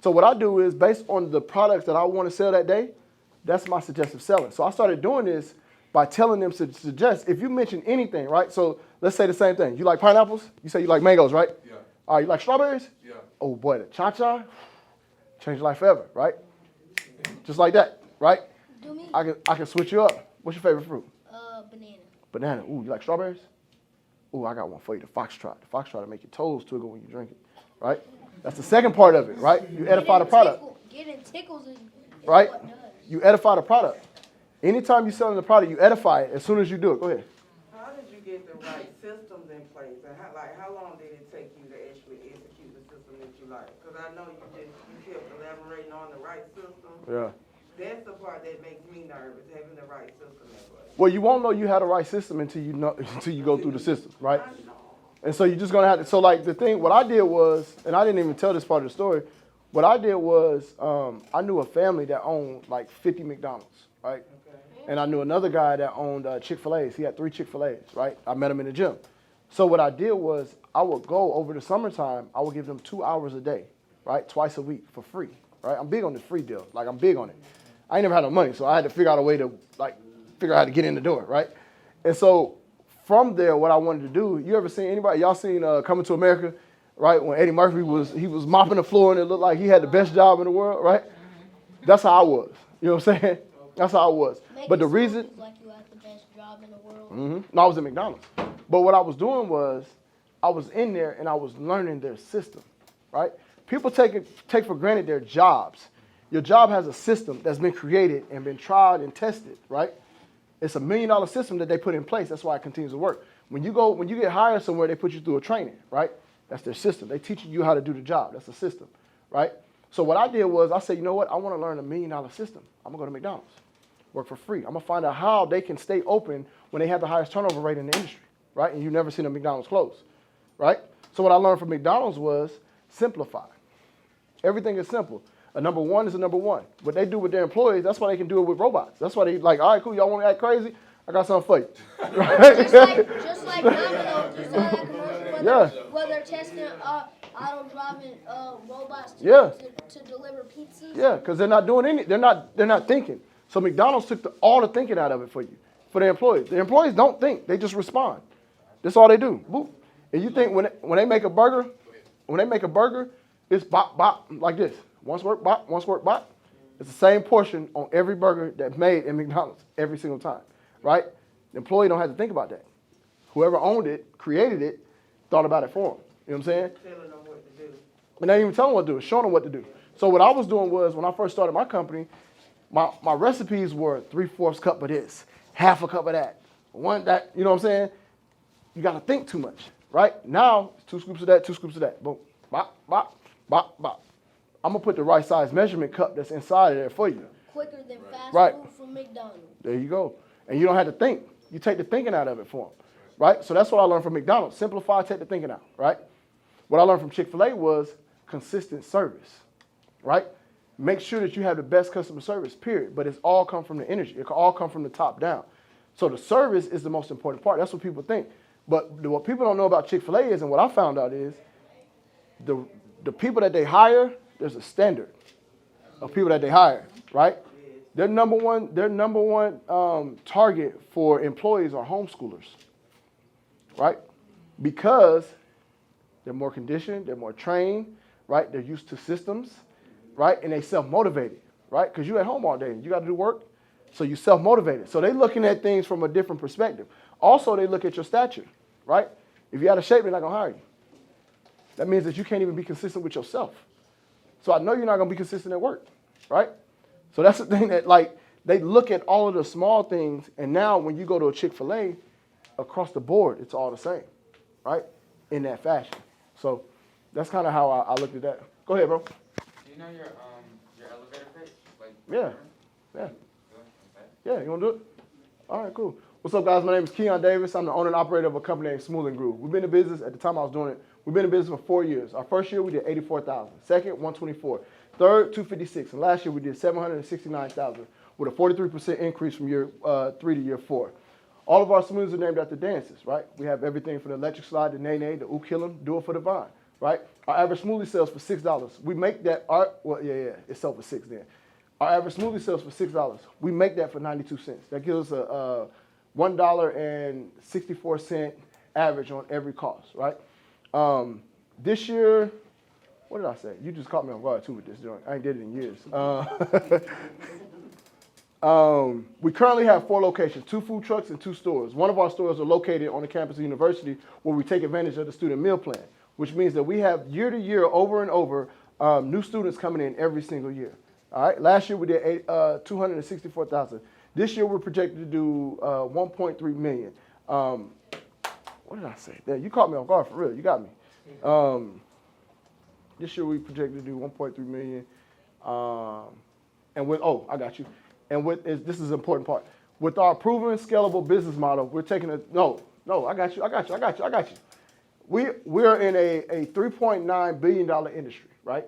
So what I do is based on the products that I want to sell that day, that's my suggestive selling. So I started doing this by telling them to suggest, if you mention anything, right? So let's say the same thing. You like pineapples? You say you like mangoes, right? Yeah. All right, you like strawberries? Yeah. Oh boy, the cha-cha, change your life forever, right? Just like that, right? Do me. I can switch you up. What's your favorite fruit? Banana. Banana. Ooh, you like strawberries? Ooh, I got one for you, the foxtrot. The foxtrot will make your toes twiggle when you drink it, right? That's the second part of it, right? You edify the product, Getting tickles is right? what does. You edify the product. Anytime you're selling the product, you edify it as soon as you do it. Go ahead. How did you get the right systems in place, and how long did it take you to actually execute the system that you like? Because I know you kept elaborating on the right system. Yeah. That's the part that makes me nervous, having the right system in place. Well, you won't know you had the right system until you go through the system, right? I know. And so you're just gonna have to. So like the thing, what I did was, and I didn't even tell this part of the story. What I did was, I knew a family that owned like 50 McDonald's, right? Okay. And I knew another guy that owned Chick-fil-A's. He had 3 Chick-fil-A's, right? I met him in the gym. So what I did was, I would go over the summertime. I would give them 2 hours a day, right? Twice a week for free, right? I'm big on this free deal. Like I'm big on it. I ain't never had no money, so I had to figure out a way to figure out how to get in the door, right? And so from there, what I wanted to do, you ever seen anybody, y'all seen Coming to America, right? When Eddie Murphy was mopping the floor and it looked like he had the best job in the world, right? That's how I was. You know what I'm saying? That's how I was. But the reason, like you had the best job in the world. no, I was at McDonald's. But what I was doing was, I was in there and I was learning their system, right? People take for granted their jobs. Your job has a system that's been created and been tried and tested, right? It's $1 million system that they put in place. That's why it continues to work. When you get hired somewhere, they put you through a training, right? That's their system. They teach you how to do the job. That's the system, right? So what I did was I said, you know what? I want to learn $1 million system. I'm going to go to McDonald's, work for free. I'm going to find out how they can stay open when they have the highest turnover rate in the industry, right? And you've never seen a McDonald's close, right? So what I learned from McDonald's was simplify. Everything is simple. A number one is a number one. What they do with their employees, that's why they can do it with robots. That's why they like, all right, cool, y'all want to act crazy? I got something for you. just like Domino's, you saw that commercial where they're testing auto-driving robots to deliver pizzas. Yeah, because they're not doing they're not thinking. So McDonald's took all the thinking out of it for you, for their employees. The employees don't think, they just respond. That's all they do. Boop. And you think when they make a burger, it's bop, bop, like this. Once work, bop, once work, bop. It's the same portion on every burger that's made in McDonald's every single time, right? The employee don't have to think about that. Whoever owned it, created it, thought about it for them. You know what I'm saying? Telling them what to do. And they didn't even tell them what to do, showing them what to do. So what I was doing was, when I first started my company, my recipes were 3/4 cup of this, half a cup of that, one that, you know what I'm saying? You got to think too much, right? Now, 2 scoops of that, 2 scoops of that. Boom, bop, bop, bop, bop. I'm going to put the right size measurement cup that's inside of there for you. Quicker than fast food from McDonald's. There you go. And you don't have to think. You take the thinking out of it for them, right? So that's what I learned from McDonald's. Simplify, take the thinking out, right? What I learned from Chick-fil-A was consistent service, right? Make sure that you have the best customer service, period. But it's all come from the energy. It can all come from the top down. So the service is the most important part. That's what people think. But what people don't know about Chick-fil-A is, and what I found out is, the people that they hire, there's a standard of people that they hire, right? Their number one target for employees are homeschoolers, right? Because they're more conditioned, they're more trained, right? They're used to systems, right? And they self-motivated, right? Because you're at home all day and you got to do work, so you self-motivated. So they're looking at things from a different perspective. Also, they look at your stature, right? If you're out of shape, they're not going to hire you. That means that you can't even be consistent with yourself. So I know you're not going to be consistent at work, right? So that's the thing that, like, they look at all of the small things, and now when you go to a Chick-fil-A, across the board, it's all the same, right? In that fashion. So that's kind of how I looked at that. Go ahead, bro. Do you know your elevator pitch? Like, Yeah. Yeah, you want to do it? All right, cool. What's up, guys? My name is Keon Davis. I'm the owner and operator of a company named Smooth and Groove. We've been in business, at the time I was doing it, we've been in business for 4 years. Our first year, we did 84,000. Second, 124. Third, 256. And last year we did 769,000 with a 43% increase from year 3 to year 4. All of our smoothies are named after dances, right? We have everything from the electric slide, the nay-nay, the ukilum, do it for the vine, right? Our average smoothie sells for $6. We make that, it sells for $6 then. Our average smoothie sells for $6. We make that for 92 cents. That gives us a $1.64 average on every cost, right? This year, what did I say? You just caught me on guard too with this joint. I ain't did it in years. We currently have 4 locations, 2 food trucks and 2 stores. One of our stores are located on the campus of the university where we take advantage of the student meal plan, which means that we have year to year, over and over, new students coming in every single year. All right. Last year we did 264,000. This year we're projected to do 1.3 million. What did I say? There, you caught me off guard for real. You got me. This year we projected to do 1.3 million. And with I got you. And this is an important part. With our proven scalable business model, we're taking I got you. We're in a $3.9 billion industry, right?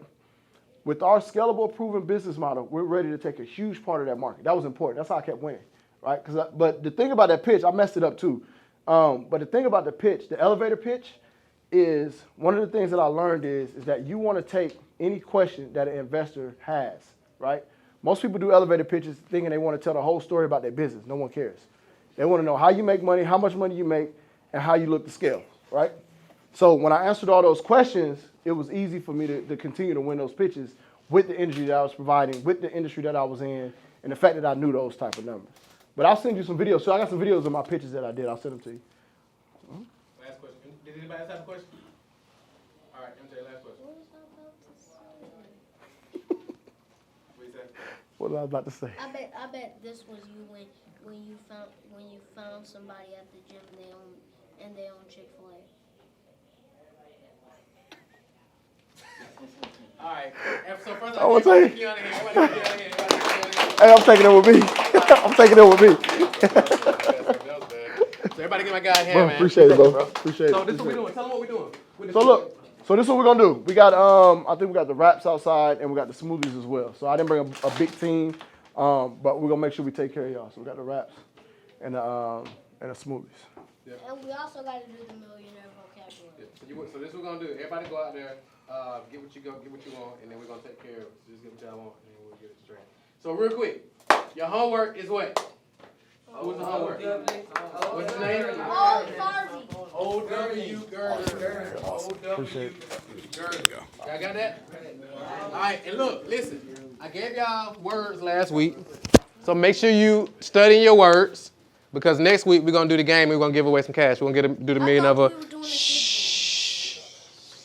With our scalable, proven business model, we're ready to take a huge part of that market. That was important. That's how I kept winning, right? But the thing about that pitch, I messed it up too. But the thing about the pitch, the elevator pitch, is one of the things that I learned is that you want to take any question that an investor has, right? Most people do elevator pitches thinking they want to tell the whole story about their business. No one cares. They want to know how you make money, how much money you make, and how you look to scale, right? So when I answered all those questions, it was easy for me to continue to win those pitches with the industry that I was providing, with the industry that I was in, and the fact that I knew those type of numbers. But I'll send you some videos. So I got some videos of my pitches that I did. I'll send them to you. Last question. Did anybody else have a question? All right, MJ, last question. What was I about to say? I bet this was you when you found somebody at the gym and they own Chick-fil-A. All right. So first, I want to say, you hey, I'm taking it with me. I'm taking it with me. So everybody give my guy a hand, Bro, man. appreciate it, bro. Appreciate it. So this is what we doing. Tell them what we doing. So look, so this is what we're gonna do. We got I think we got the wraps outside and we got the smoothies as well. So I didn't bring a big team, but we're gonna make sure we take care of y'all. So we got the wraps and the smoothies. Yeah. And we also got to do the millionaire vocabulary. Yeah. So this is what we're gonna do. Everybody go out there, get what you want, and then we're gonna take care of it. So just get what y'all want, and then we'll get it straight. So real quick, your homework is what? What's the homework? What's the name? Old Garvey. O-W Gurder. O-W Gurder. Y'all got that? All right, and look, listen. I gave y'all words last week, so make sure you study your words, because next week we're gonna do the game and we're gonna give away some cash. We're gonna do the million of shh.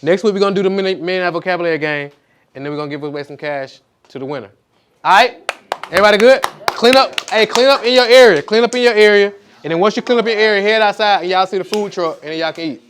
Next week we're gonna do the millionaire vocabulary game, and then we're gonna give away some cash to the winner. All right? Everybody good? Clean up. Hey, clean up in your area. Clean up in your area. And then once you clean up your area, head outside and y'all see the food truck and then y'all can eat.